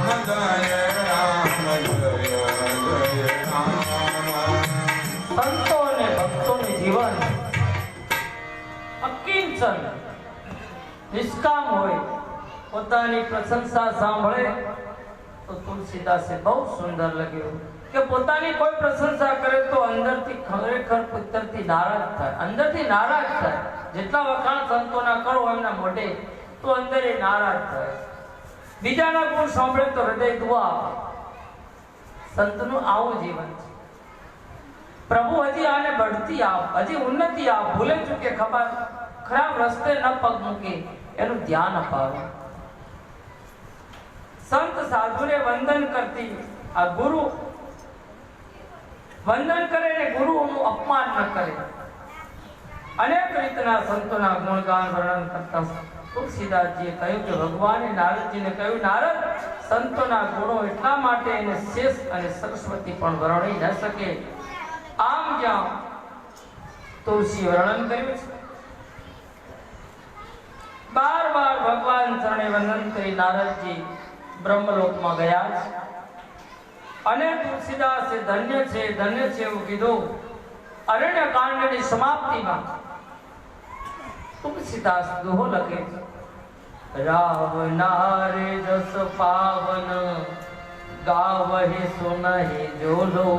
સંતો અને ભક્તોનું જીવન અકિંચન નિષ્કામ હોય. પોતાની પ્રશંસા સાંભળે તો તુલસીદાસે બહુ સુંદર લખ્યું કે પોતાની કોઈ પ્રશંસા કરે તો અંદરથી ખરેખર પુત્રથી નારાજ થાય, અંદરથી નારાજ થાય. જેટલા વખાણ સંતોના કરો એમના મોઢે તો અંદર એ નારાજ થાય. બીજાના ગુણ સાંભળે તો હૃદય દુઆ આપે. સંતનું આવું જીવન છે. પ્રભુ હજી આને બઢતી આપ, હજી ઉન્નતિ આપ, ભૂલે ચૂકે ખબર ખરાબ રસ્તે ન પગ મૂકે એનું ધ્યાન અપાવે. સંત સાધુને વંદન કરતી આ ગુરુ વંદન કરે ને ગુરુઓનું અપમાન ન કરે. અનેક રીતના સંતોના ગુણગાન વર્ણન કરતા તુલસીદાસજીએ કહ્યું કે ભગવાને નારદજીને કહ્યું, નારદ, સંતોના ગુણો એટલા માટે એને શેષ અને સરસ્વતી પણ વર્ણવી ન શકે. આમ જ્યાં તુલસી વર્ણન કર્યું છે. બાર બાર ભગવાન ચરણે વંદન કરી નારદજી બ્રહ્મલોકમાં ગયા છે. અને તુલસીદાસે ધન્ય છે એવું કીધું. અરણ્ય કાંડની સમાપ્તિમાં તુલસીદાસ દોહો લખે છે, રાવ નારે જસ પાવન ગાવહે સુનહે જોલો,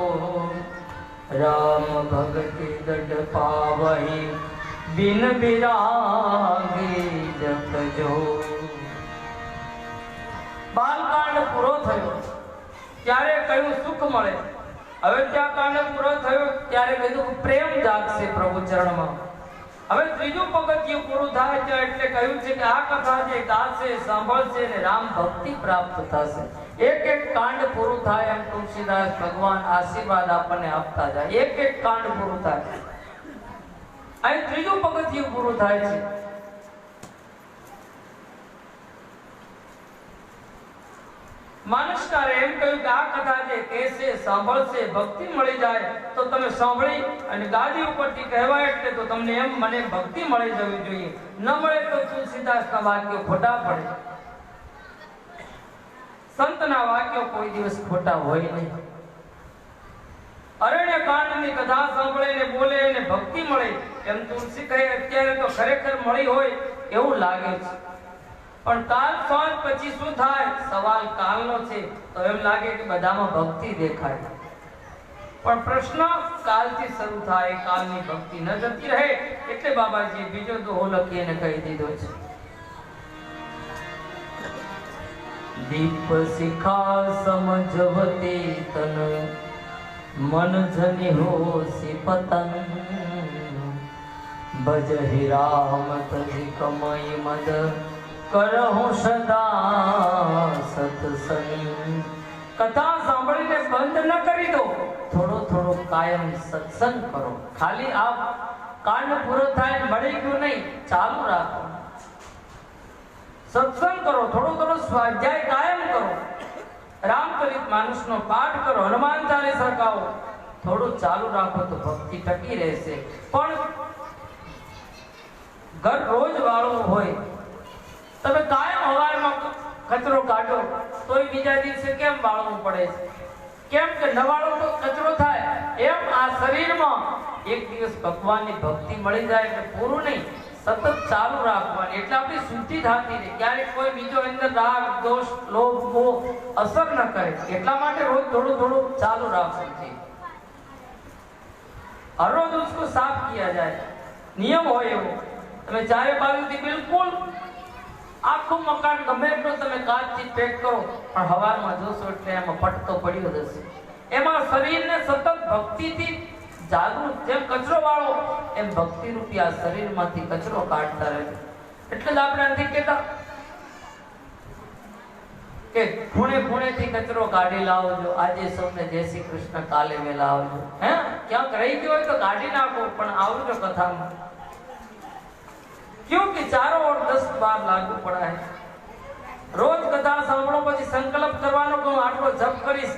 રામ ભગતિ દઢ પાવહી બિન બિરાગી જપજો. બાલકાંડ પૂરો થયો ત્યારે કહ્યું સુખ મળે. અયોધ્યાકાંડ પૂરો થયો ત્યારે કહ્યું પ્રેમ જાગશે પ્રભુ ચરણમાં. હવે ત્રીજું પગથિયું પૂરું થાય છે એટલે કહ્યું છે કે આ કથા જે ગાશે સાંભળશે ને રામ ભક્તિ પ્રાપ્ત થશે. એક એક કાંડ પૂરું થાય એમ તુલસીદાસ ભગવાન આશીર્વાદ આપણને આપતા જાય. એક એક કાંડ પૂરું થાય. અહીં ત્રીજું પગથિયું પૂરું થાય છે. માનસકારે એમ કહ્યું કે આ કથા જે કહેશે સાંભળશે ભક્તિ મળી જાય તો તમે સાંભળી અને ગાદી ઉપરથી કહેવાય એટલે તો તમને એમ મને ભક્તિ મળી જવી જોઈએ. ન મળે તો તુલસીદાસના વાક્યો ખોટા પડે. સંતના વાક્યો કોઈ દિવસ ખોટા હોય નહીં. અરણ્ય કાંડની કથા સાંભળે ને બોલે ને ભક્તિ મળે એમ તુલસી કહે અત્યારે તો ખરેખર મળી હોય એવું લાગે છે. પણ કાલ સાંજ પછી શું થાય સવાલ કાલનો છે તો એમ લાગે કે બધામાં ભક્તિ દેખાય. પણ પ્રશ્ન કાલથી શરૂ થાય, કાલની ભક્તિ ન જતી રહે એટલે બાબાજી બીજો દોહો લખીને કહી દીધો છે. દીપ શિખા સમજવતી તન મન જની હોસી પતન, ભજ હે રામ તજી કમઈ મદ કરહુ સદા સત્સંગ. કથા સાંભળીને બંધ ન કરી દો, થોડો થોડો કાયમ સત્સંગ કરો. ખાલી આ કાંડ પૂરો થાય મળી ગયું નહીં, ચાલુ રાખો. સત્સંગ કરો, થોડો થોડો સ્વાધ્યાય કાયમ કરો. રામચરિત માનસનો પાઠ કરો, હનુમાન ચાલીસા ગાઓ. થોડું ચાલુ રાખો તો ભક્તિ ટકી રહેશે. પણ ઘર રોજ વાળું હોય, તમે કાયમ હવારમાં કચરો કાઢો તોય બીજા દિવસે કેમ વાળવું પડે છે? કેમ કે નવાળો તો કચરો થાય. એમ આ શરીરમાં એક દિવસ ભગવાનની ભક્તિ મળી જાય એટલે પૂરું નહીં, સતત ચાલુ રાખવાની. એટલે આપણી શુદ્ધિ થતી રહે. ક્યારેક કોઈ બીજો અંદર રાગ દોષ લોભ મોહ અસર ન કરે. એટલા માટે રોજ થોડું થોડું ચાલુ રાખવું છે. હર રોજ उसको साफ किया जाए. નિયમ હોય એવો. તમે ચારે બાજુથી બિલકુલ આખું મકાન ગમે એટલું તમે કાચથી પેક કરો પણ હવારમાં જોશો એટલે એમાં પટતો પડ્યો જશે. એમાં શરીરને સતત ભક્તિથી જાગૃત, જેમ કચરો વાળો એમ ભક્તિ રૂપી આ શરીરમાંથી કચરો કાઢતા રહે. એટલે જ આપણે નથી કહેતા કે ખૂણે ખૂણેથી કચરો કાઢી લાવજો, આજે સૌને જય શ્રી કૃષ્ણ, કાલે વેલા આવજો. હે ક્યાંક રહી ગયો હોય તો કાઢી નાખો પણ આવજો કથામાં. क्योंकि चारों ओर 10 बार लागू पड़ा है. रोज कथा सांभळो પછી સંકલ્પ કરવાનો કે હું આટલો જપ કરીશ.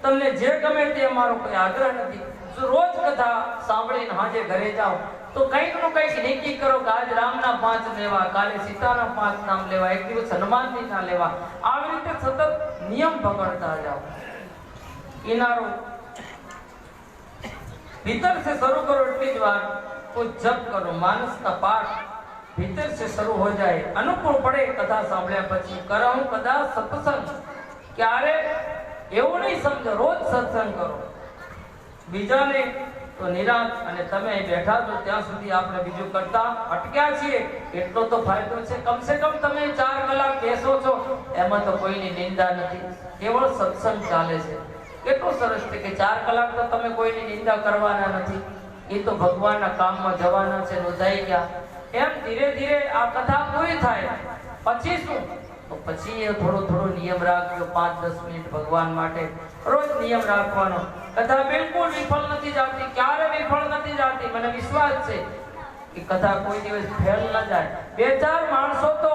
તમને જે ગમે તે અમારો કોઈ આગ્રહ નથી. જો રોજ કથા સાંભળીને હાજે ઘરે જાઓ તો કંઈક નું કંઈક નક્કી કરો કે આજ રામના 5 લેવા, કાલે સીતાના 5 નામ લેવા, એક દિવસ હનુમાનજીના લેવા. આવી રીતે સતત નિયમ પકड़ता जाओ। किनारो भीतर से शुरू करो એટલી જ વાર, કોઈ જપ કરો, માનસના પાઠ ભીतर से शुरू हो जाए। अनुकूળ પડે કથા સાંભળ્યા પછી કરાઉં કદાચ સત્સંગ, ક્યારે એવું નહીં સમજો રોજ સત્સંગ કરો। બીજાને તો નિરાશ, અને તમે બેઠા છો ત્યાં સુધી આપણે બીજું કરતા અટક્યા છીએ એટલો તો ફાયદો છે। કમસે કમ તમે 4 કલાક બેસો છો એમાં તો કોઈની નિંદા નથી, કેવળ સત્સંગ ચાલે છે। કેટલું સરસ છે કે 4 કલાક તો તમે કોઈની નિંદા કરવાના નથી, એ તો ભગવાનના કામમાં જવાના છે, નોંધાઈ ગયા। એમ ધીરે ધીરે આ કથા પૂરી થાય પછી શું, તો પછી એ થોડો નિયમ રાખજો, 5-10 મિનિટ ભગવાન માટે રોજ નિયમ રાખવાનો। કથા બિલકુલ વિફળ નથી જતી, ક્યારે વિફળ નથી જતી, મને વિશ્વાસ છે કે કથા કોઈ દિવસ ફેલ ન જાય। 2-4 માણસો તો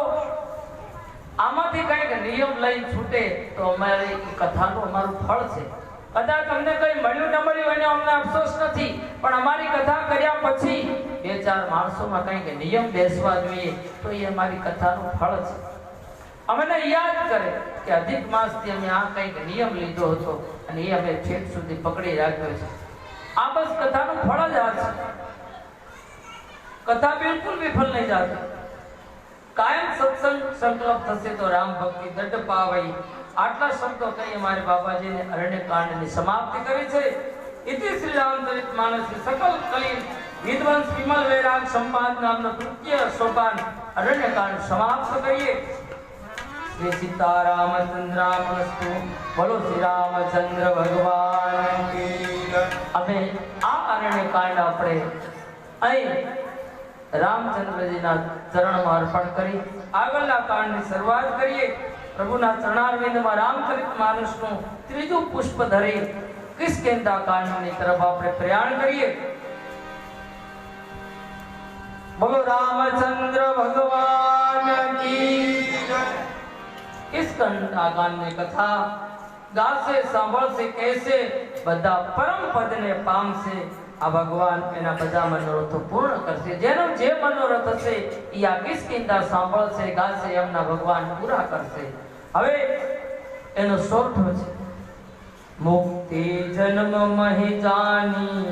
આમાંથી કંઈક નિયમ લઈ છૂટે તો અમારી કથાનું અમારું ફળ છે। કદાચ અમને કઈ મળ્યું ન મળ્યું એનો અમને અફસોસ નથી, પણ અમારી કથા કર્યા પછી 2-4 માણસોમાં કંઈક નિયમ બેસવા જોઈએ તો એ અમારી કથાનું ફળ છે। અમને યાદ કરે કે અધિક માસથી અમે આ કંઈક નિયમ લીધો હતો અને એ અમે છેક સુધી પકડી રાખ્યો છે। આ બસ કથાનું ફળ જ આ છે। કથા બિલકુલ વિફળ નહીં જતી। કાયમ સત્સંગ સંકલ્પ થશે તો રામ ભક્તિ દઢ પાવઈ। આટલા શબ્દો કહી અમારે બાબાજીને અરણ્યકાંડની સમાપ્તિ કરી છે। ઇતિ શ્રી રામચરિત માનસ સકલ કલીન વિદ્વંસ વિમલ વૈરાગ સંપાદ નામનો તૃતીય સોપાન અરણ્યકાંડ સમાપ્ત કરીએ। શ્રી સીતારામચંદ્રામસ્તુ, બોલો શ્રી રામચંદ્ર ભગવાન કી જય। અમે આ અરણ્યકાંડ આપણે અહીં રામચંદ્રજીના ચરણમાં અર્પણ કરી આગળના કાંડની શરૂઆત કરીએ। પ્રભુના ચરણારવિંદમાં રામચરિત માનસનું ત્રીજું પુષ્પ ધરી કિષ્કિંધા કાંડની તરફ આપણે પ્રયાણ કરીએ। બોલો રામચંદ્ર ભગવાન કી જય। કિષ્કિંધા કાંડની કથા ગાશે, સાંભળશે, કહેશે, બધા પરમ પદને પામશે। આ ભગવાન એના બધા મનોરથો પૂર્ણ કરશે। જેનો જે મનોરથ હશે એ આ કિષ્કિંધા સાંભળશે, ગાશે, એમના ભગવાન પૂરા કરશે। હવે એનો સોઠો છે, મુક્તિ જન્મ મહી જાની,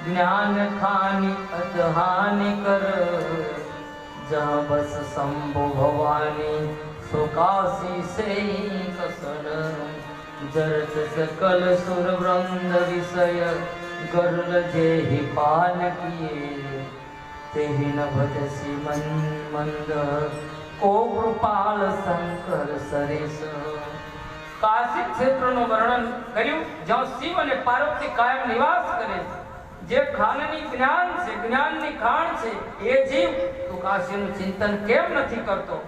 જ્ઞાન ખાની અજહાની કર, જહાં બસ શંભુ ભવાની, સુકાશી સે કસન, જરત सकल सुर वृंद विषय, गरुल जेहि पान किए, तेहि न भजसि मन मंद, को कृपाल शंकर सरेश। काशी क्षेत्रનું વર્ણન કર્યું જ્યાં શિવ અને પાર્વતી કાયમ નિવાસ કરે છે। જે ખાનની જ્ઞાન છે, જ્ઞાનની ખાણ છે, એ જીવ તો કાશીનું ચિંતન કેમ નથી કરતો?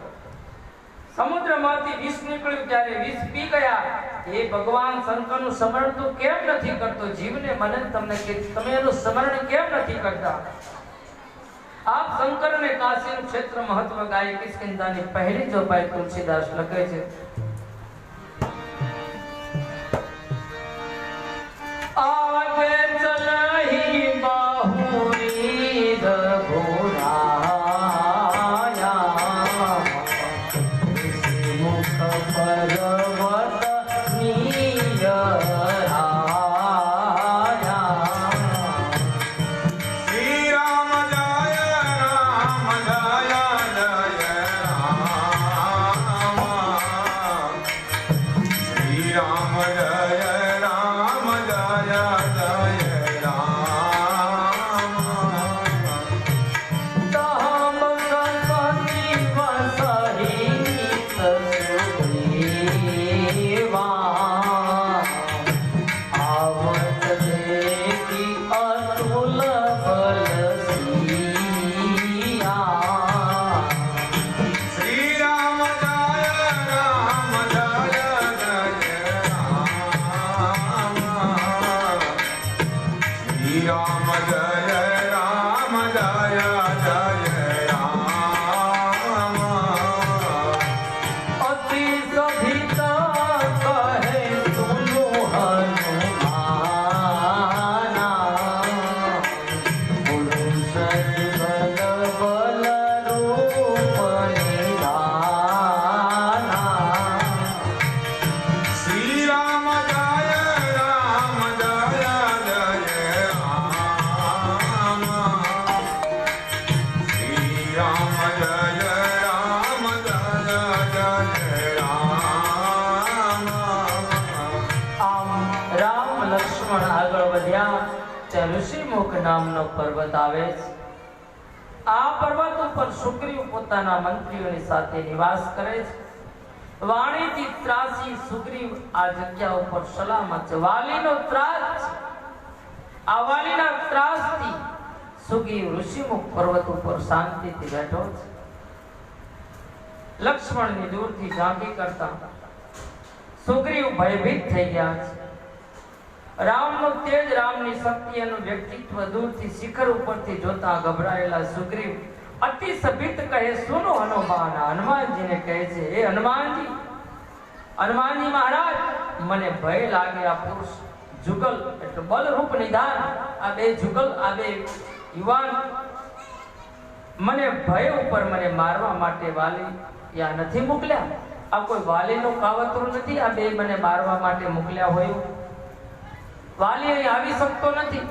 સમુદ્રમાંથી વિષ નીકળ્યું ત્યારે વિષ પી ગયા, એ ભગવાન શંકરનું સ્મરણ તો કેમ નથી કરતો? જીવને મને તમને કે તમે એનું સ્મરણ કેમ નથી કરતા? આપ શંકર અને કાશીનું ક્ષેત્ર મહત્વ ગાય કિષ્કિંધાની પહેલી ચોપાઈ તુલસીદાસ લખે છે। आगे चलहि बाहुरी रघुराया, मुख पर्वत नीयराया। श्री राम जय राम जय जय राम, श्री राम जय राम जय जय राम। धाम संपत्ति वसहि सुग्रीवा, आवत देखि अतुल बल सिया। श्री राम जय राम जय जय राम, વધ્યા ત્યાં ઋષિમુખ નામનો પર્વત આવે છે. આ પર્વત ઉપર સુગ્રીવ પોતાના મંત્રીઓની સાથે નિવાસ કરે છે. વાણીથી ત્રાસી સુગ્રીવ આ જગ્યા ઉપર સલામત છે. વાલીનો ત્રાસ, આ વાલીના ત્રાસથી સુગ્રીવ ઋષિમુખ પર્વત ઉપર શાંતિથી બેઠો છે. લક્ષ્મણની દૂરથી ઝાંકી કરતા સુગ્રીવ ભયભીત થઈ ગયા છે. રામનું તેજ, રામની શક્તિ, એનું વ્યક્તિત્વ દૂરથી શિખર ઉપરથી જોતા ગભરાયેલા સુગ્રીવ અતિ સભિત કહે, સુનો હનુમાન. હનુમાનજીને કહે છે, હે હનુમાનજી, હનુમાનજી મહારાજ, મને ભય લાગે. આ પુરુષ જુગલ એટલે બલરૂપ નિધાન, આ બે જુગલ, આ બે યુવાન મને ભય ઉપર મને મારવા માટે વાલી યા નથી મોકલ્યા. આ કોઈ વાલીનું કાવતરું નથી. આ બે મને મારવા માટે મોકલ્યા હોય. વાલી અહીં આવી શકતો નથી,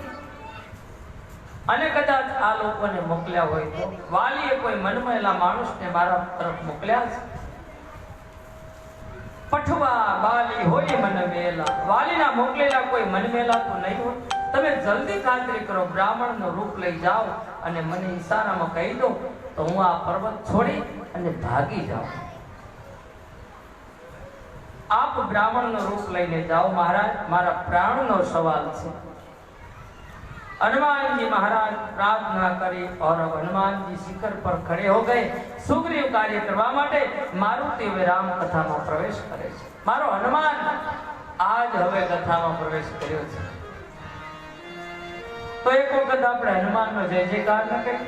અને કદાચ આ લોકોને મોકલ્યા હોય તો વાલીએ કોઈ મનમેલા માણસને મારા તરફ મોકલ્યા છે. પઠવા બાલી હોય મનમેલા, વાલીના મોકલેલા કોઈ મનમેલા તો નહીં હોય. તમે જલ્દી ખાતરી કરો, બ્રાહ્મણનું રૂપ લઈ જાઓ અને મને ઈશારામાં કહી દો તો હું આ પર્વત છોડી અને ભાગી જાઉં. આપ બ્રાહ્મણનું રૂપ લઈને જાઓ મહારાજ, મારા પ્રાણનો સવાલ છે. हनुमान जी महाराज प्रार्थना करी और हनुमान जी शिखर पर खड़े हो गए. सुग्रीव कार्य करवा माटे मारुति હવે રામ કથામાં પ્રવેશ કરે છે. મારો હનુમાન આજ હવે કથામાં પ્રવેશ કર્યો છે. તો એક વખત આપણે હનુમાનનો જય જયકાર ન કરીએ?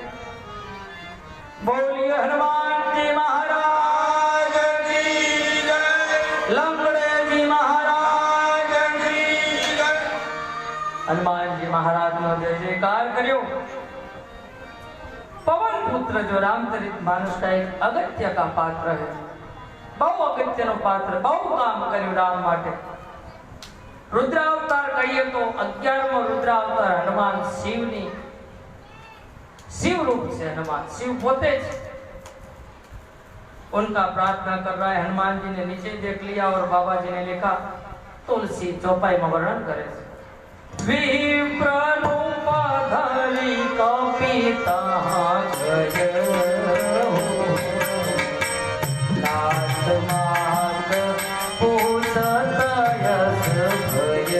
બોલીએ હનુમાનજી મહારાજ કી જય, લંગડેજી મહારાજ કી જય. હનુમાનજી महाराज નો जय जयकार કર્યો. पवन पुत्र जो रामचरित मानस का एक अगत्य का पात्र है, बहु अगत्य नो पात्र, बहु काम કર્યું રામ માટે. रुद्रावतार कहिए तो 11मो रुद्रावतार हनुमान शिवनी शिव रूप से हनुमान शिव पोते छे. उनका प्रार्थना कर रहा है. हनुमान जी ने नीचे देख लिया और बाबा जी ने लिखा, तुलसी चौपाई में वर्णन करे छे. विप्ररूप धरि कपिता गय नाथ मात पूजत यश भय.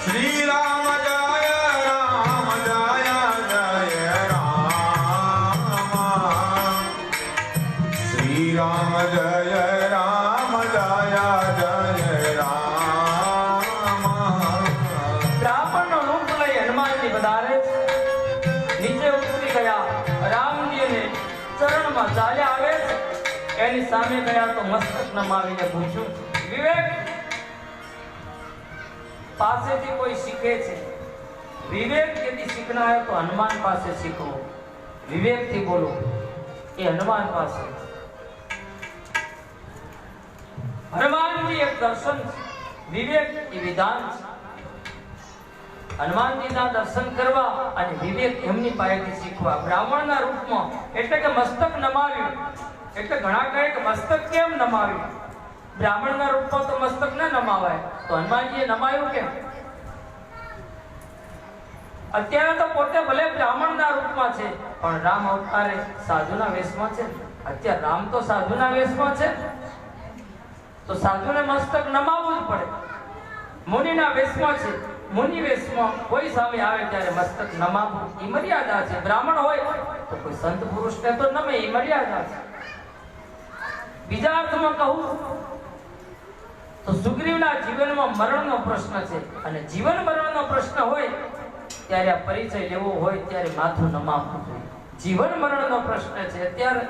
श्री राम जय राम जय जय राम. श्री राम जय राम जय जय राम. બ્રાહ્મણનો રૂપ લઈ હનુમાનજી પધારે છે. નીચે ઉતરી ગયા. રામજીને ચરણમાં ચાલ્યા આવે છે. એની સામે ગયા તો મસ્તક નમાવીને પૂછ્યું, વિવેક પાસેથી કોઈ શીખે છે? વિવેક यदि सीखना है तो हनुमान पासे सीखो. विवेक थी बोलो, ये हनुमान पासे. हनुमान जी एक दर्शन, विवेक એ વિધાન છે. હનુમાનજીના દર્શન કરવા અને વિવેક એમની પાસેથી શીખવા. બ્રાહ્મણના રૂપમાં એટલે કે મસ્તક નમાવ્યું. એટલે ઘણા કહે કે મસ્તક કેમ નમાવ્યું? બ્રાહ્મણના રૂપમાં તો મસ્તક ન નમાવાય, તો હનુમાનજીએ નમાવ્યું કેમ? અત્યારે તો પોતે ભલે બ્રાહ્મણના રૂપમાં છે, પણ રામ અવતારે સાધુના વેશમાં છે. અત્યારે રામ તો સાધુના વેશમાં છે, તો સાધુને મસ્તક નમાવવું જ પડે. મુનિના વેશમાં છે, મુનિ વેશમાં કોઈ સામે આવે ત્યારે મસ્તક નમાવવું એ મર્યાદા છે. બ્રાહ્મણ હોય તો કોઈ સંત પુરુષને તો નમે, એ મર્યાદા છે. બીજા અર્થમાં કહું તો સુગ્રીવના જીવનમાં મરણનો પ્રશ્ન છે, અને જીવન મરણનો પ્રશ્ન હોય ત્યારે આ પરિચય લેવો હોય ત્યારે માથું નમાવવું જોઈએ. જીવન મરણનો પ્રશ્ન છે. અત્યારે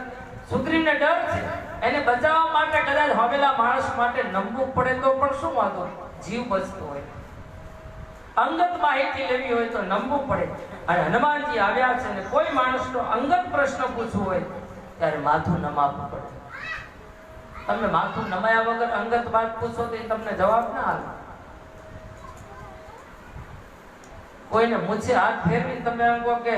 સુગ્રીવને ડર છે, એને બચાવવા માટે કદાચ હવેલા માણસ માટે નમવું પડે તો પણ શું વાંધો, જીવ બચતો હોય. અંગત માહિતી લેવી હોય તો નમવું પડે. અને હનુમાનજી આવ્યા છે અને કોઈ માણસનો અંગત પ્રશ્ન પૂછવો હોય ત્યારે માથું નમાવવું પડે. તમે માથું નમાયા વગર અંગત વાત પૂછો તો તમને જવાબ ના આવે. કોઈને મૂછે હાથ ફેરવીને તમે એમ કહો કે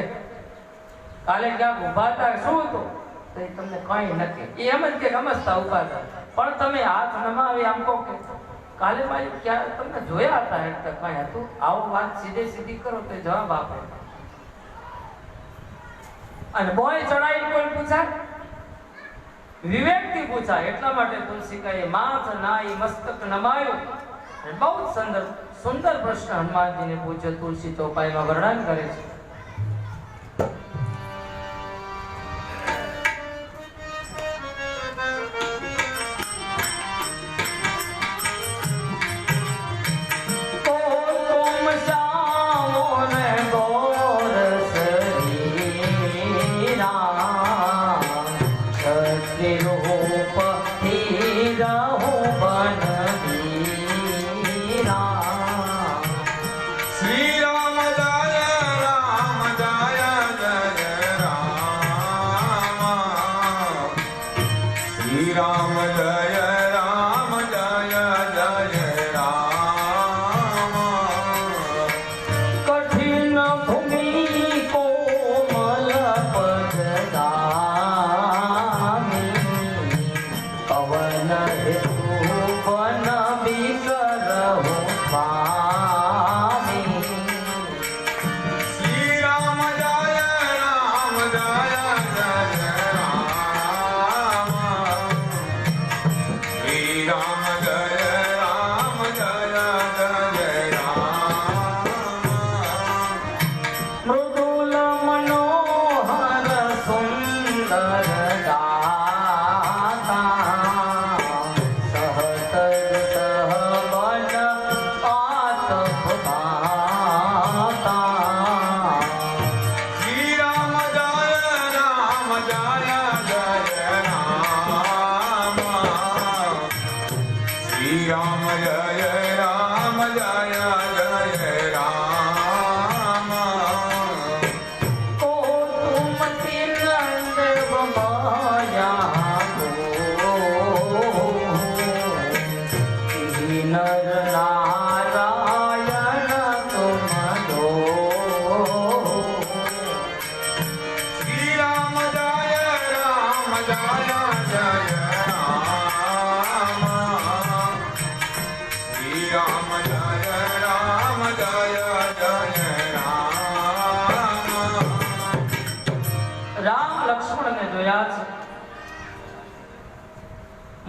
કાલે ક્યાંક ઉભા હતા, શું હતું? તો એ તમને કઈ નથી, એ એમ જ કે સમજતા ઉભા હતા. પણ તમે હાથ નમાવી આમ કહો કે કાલે ભાઈ ક્યારે તમને જોયા હતા એટલે કઈ હતું, આવો વાત સીધે સીધી કરો તો જવાબ આપે. અને બોય ચડાઈ કોઈ પૂછાય, વિવેકથી પૂછાય. એટલા માટે તુલસીકાએ માથ નાઈ મસ્તક નમાયું. બહુ સુંદર સુંદર પ્રશ્ન હનુમાનજીને પૂછ્યો. તુલસી ચોપાઈમાં વર્ણન કરે છે.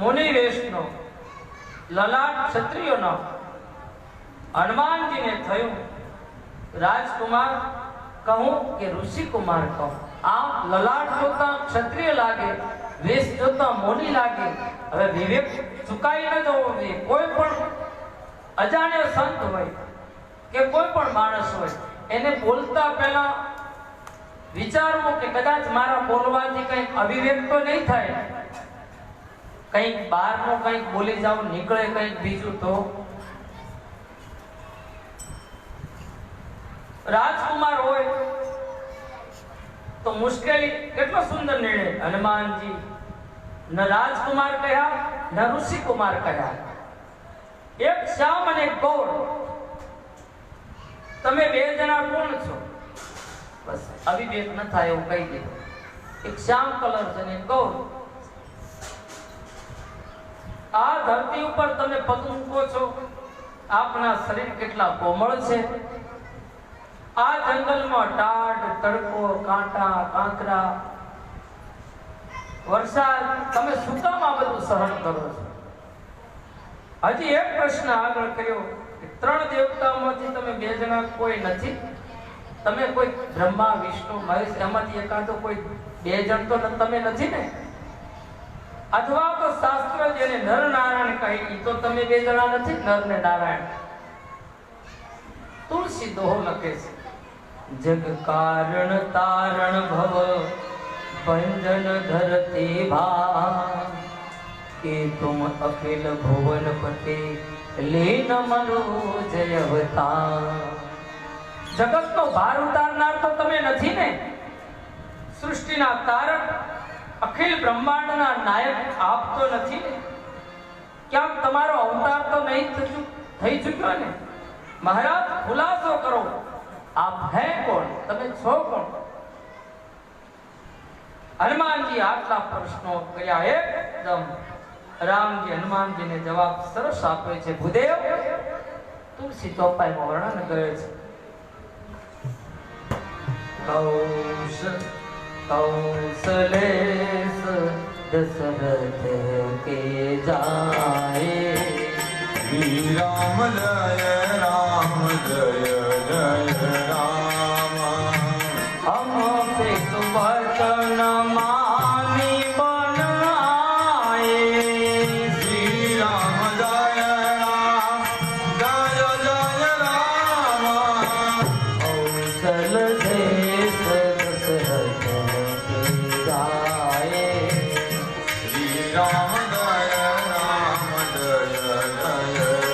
મુનિ વેશનો લલાટ ક્ષત્રિયોનો. હનુમાનજીને થયું રાજકુમાર કહું કે ઋષિકુમાર કહું? આ લલાટ જોતા ક્ષત્રિય લાગે, વેશ જોતા મુનિ લાગે. હવે વિવેક ચુકાઈ ન જવો જોઈએ. કોઈ પણ અજાણ્યો સંત હોય કે કોઈ પણ માણસ હોય, એને બોલતા પહેલા વિચારવું કે કદાચ મારા બોલવાથી કંઈક અવિવેક તો નહીં થાય, કંઈક બહારનું કંઈક બોલી જાવ, નીકળે કંઈક બીજું તો. રાજકુમાર હોય તો મુશ્કેલી. કેટલો સુંદર નિર્ણય. હનુમાનજી ન રાજકુમાર કહ્યા ન ઋષિકુમાર કહ્યા. એક શ્યામ અને એક ગૌર. તમે બે જણા કોણ છો? બસ અવિવેક ન થાય એવું કહી દીધું. એક શ્યામ કલર છે ને ગૌર. આ ધરતી ઉપર તમે પગ મૂકો છો, આપના શરીર કેટલા કોમળ છે. આ જંગલમાં ટાઢ, તડકો, કાંટા, કાંકરા, વરસાદ, તમે શું કામ આ બધું સહન કરો છો? હજી એક પ્રશ્ન આગળ કર્યો. 3 દેવતાઓમાંથી તમે 2 જણા કોઈ નથી? તમે કોઈ બ્રહ્મા, વિષ્ણુ, મહેશ એમાંથી એકાદો કોઈ 2 જણ તો તમે નથી ને? અથવા તો શાસ્ત્ર જેને નર નારાયણ કહે તો તમે 2 જણા નથી? નર ને નારાયણ. તુલસી દોહો લખે છે. જગ કારણ તારણ ભવ ભંજન ધરતી ભા કે તુમ અખિલ ભુવન પતે લીન મનો જય અવતાર. જગતનો ભાર ઉતારનાર તો તમે નથી ને? સૃષ્ટિના તારક, અખિલ બ્રહ્માંડના નાયક આપ તો નથી ને? ક્યાંક તમારો અવતાર તો નહીં થઈ ચૂક્યો ને? મહારાજ ખુલાસો કરો, આપ હે કોણ? તમે છો કોણ? હનુમાનજી આટલા પ્રશ્નો કર્યા એકદમ રામજી હનુમાનજીને જવાબ સરસ આપે છે. ભૂદેવ તુલસી ચોપાઈમાં વર્ણન કરે છે. कौशलेश दशरथ के जाए श्री राम जय जय राम हम पे वचन मानी बन आए श्री राम जय राम कौशल देश दशरथ के जाए श्री राम जय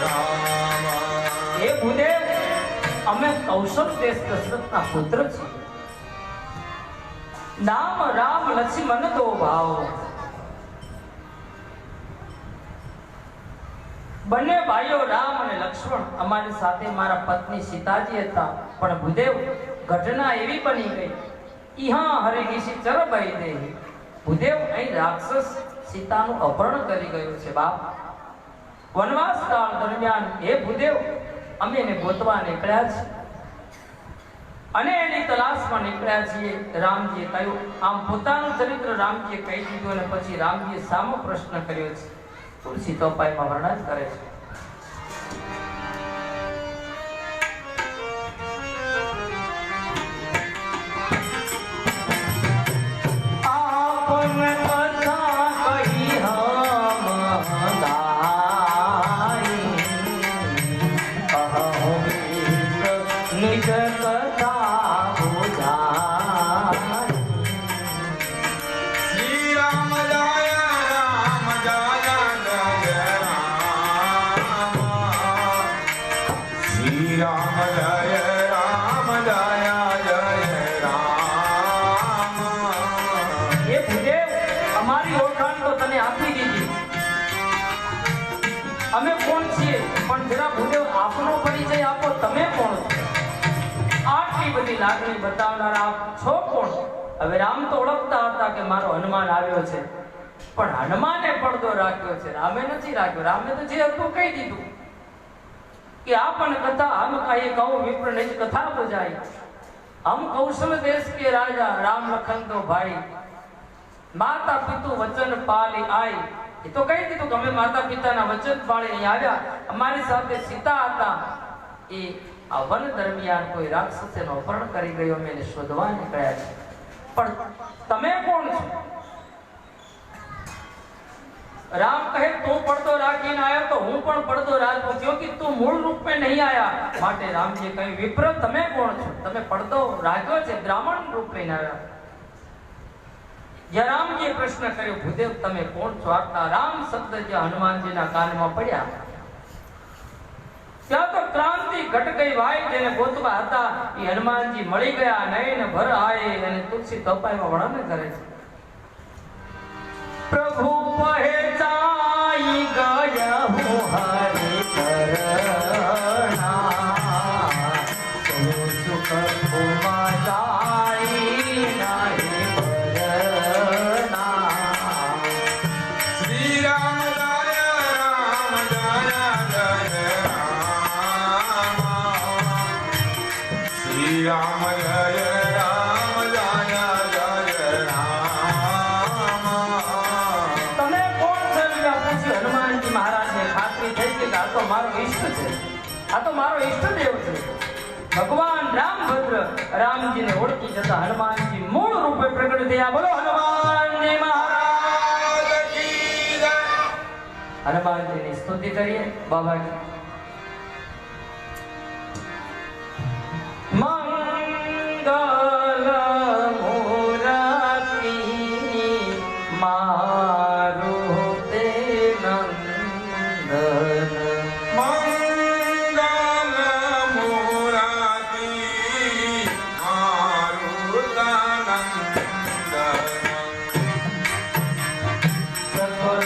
राम हे भूदेव અમે કૌશલ દેશ દશરથના પુત્ર છીએ. નામ રામ લક્ષ્મણ દો ભાવ. બંને ભાઈઓ રામ અને લક્ષ્મણ અમારી સાથે મારા પત્ની સીતાજી હતા. પણ ભૂદેવ ઘટના એવી બની ગઈ ઈહા હરિગીસી ચરબાઈ દે. ભૂદેવ અહીં રાક્ષસ સીતાનું અપહરણ કરી ગયું છે. બાપ વનવાસ કાળ દરમિયાન હે ભૂદેવ અમે એને ગોતવા નીકળ્યા છીએ અને એની તલાશમાં નીકળ્યા છીએ. રામજીએ કહ્યું. આમ પોતાનું ચરિત્ર રામજીએ કહી દીધું અને પછી રામજીએ સામો પ્રશ્ન કર્યો છે. તુલસી ચોપાઈમાં વર્ણન કરે છે. આપને કથા કહી હમ ગાઈ નિજ કથા બુઝાઈ श्री राम जय राम श्री राम जय राम એ ભૂદેવ અમારી ઓળખાણ તો તને આપી દીધી. અમે કોણ છીએ પણ જરા ભૂદેવ આપનો પરિચય આપો. તમે કોણ છો? આટલી બધી લાગણી બતાવનારા આપ છો કોણ? હવે રામ તો ઓળખતા હતા કે મારો હનુમાન આવ્યો છે, પણ હનુમાને પડદો રાખ્યો છે, રામે નથી રાખ્યો. રામે તો જે હતું કહી દીધું કે આપણ કથા હમ કાયે કહું વિપ્ર નિજ કથા બુઝાઈ. हम कौशल देश के राजा राम लखन दो भाई माता पितु वचन पाली आई. એ તો કહી દીધું કે અમે માતા પિતાના વચન પાળી અહીં આવ્યા. અમારી સાથે સીતા હતા. એ આ વન દરમિયાન કોઈ રાક્ષસે એનું અપહરણ કરી ગયો. અમે એને શોધવા નીકળ્યા છે. પણ તમે કોણ છો? राम कहे तू પડદો રાખીને આયો તો હું પણ પડદો રાખું છું કે તું મૂળ રૂપ में नहीं आया. માટે રામજી કહે વિપ્ર તમે કોણ છો? તમે પડદો રાખ્યો છે, બ્રાહ્મણ રૂપ લઈને આવ્યા. જ્યાં રામજીએ પ્રશ્ન કર્યો ભૂદેવ તમે કોણ છો? આટલા રામ શબ્દ જ્યાં હનુમાનજીના કાનમાં પડ્યા ત્યાં તો ક્રાંતિ ઘટ ગઈ. ભાઈ જેને ગોતવા હતા એ હનુમાનજી મળી ગયા. નયન ભર આયે અને તુલસી તપાઈમાં વર્ણન કરે છે. प्रभु पहचाई गया हूँ हरि करना सुख भूमा जाई नहीं भरना. श्री राम जय राम श्री राम जय મારો ઈષ્ટ છે. આ તો મારો ઈષ્ટદેવ છે. ભગવાન રામભદ્ર રામજીને ઓળખી જતા હનુમાનજી મૂળ રૂપે પ્રગટ થયા. બોલો હનુમાનજી મહારાજ કી જય. હનુમાનજીની સ્તુતિ કરીએ બાબાજી. મંગલ મૂર્તિ મારુતે નંદન सकल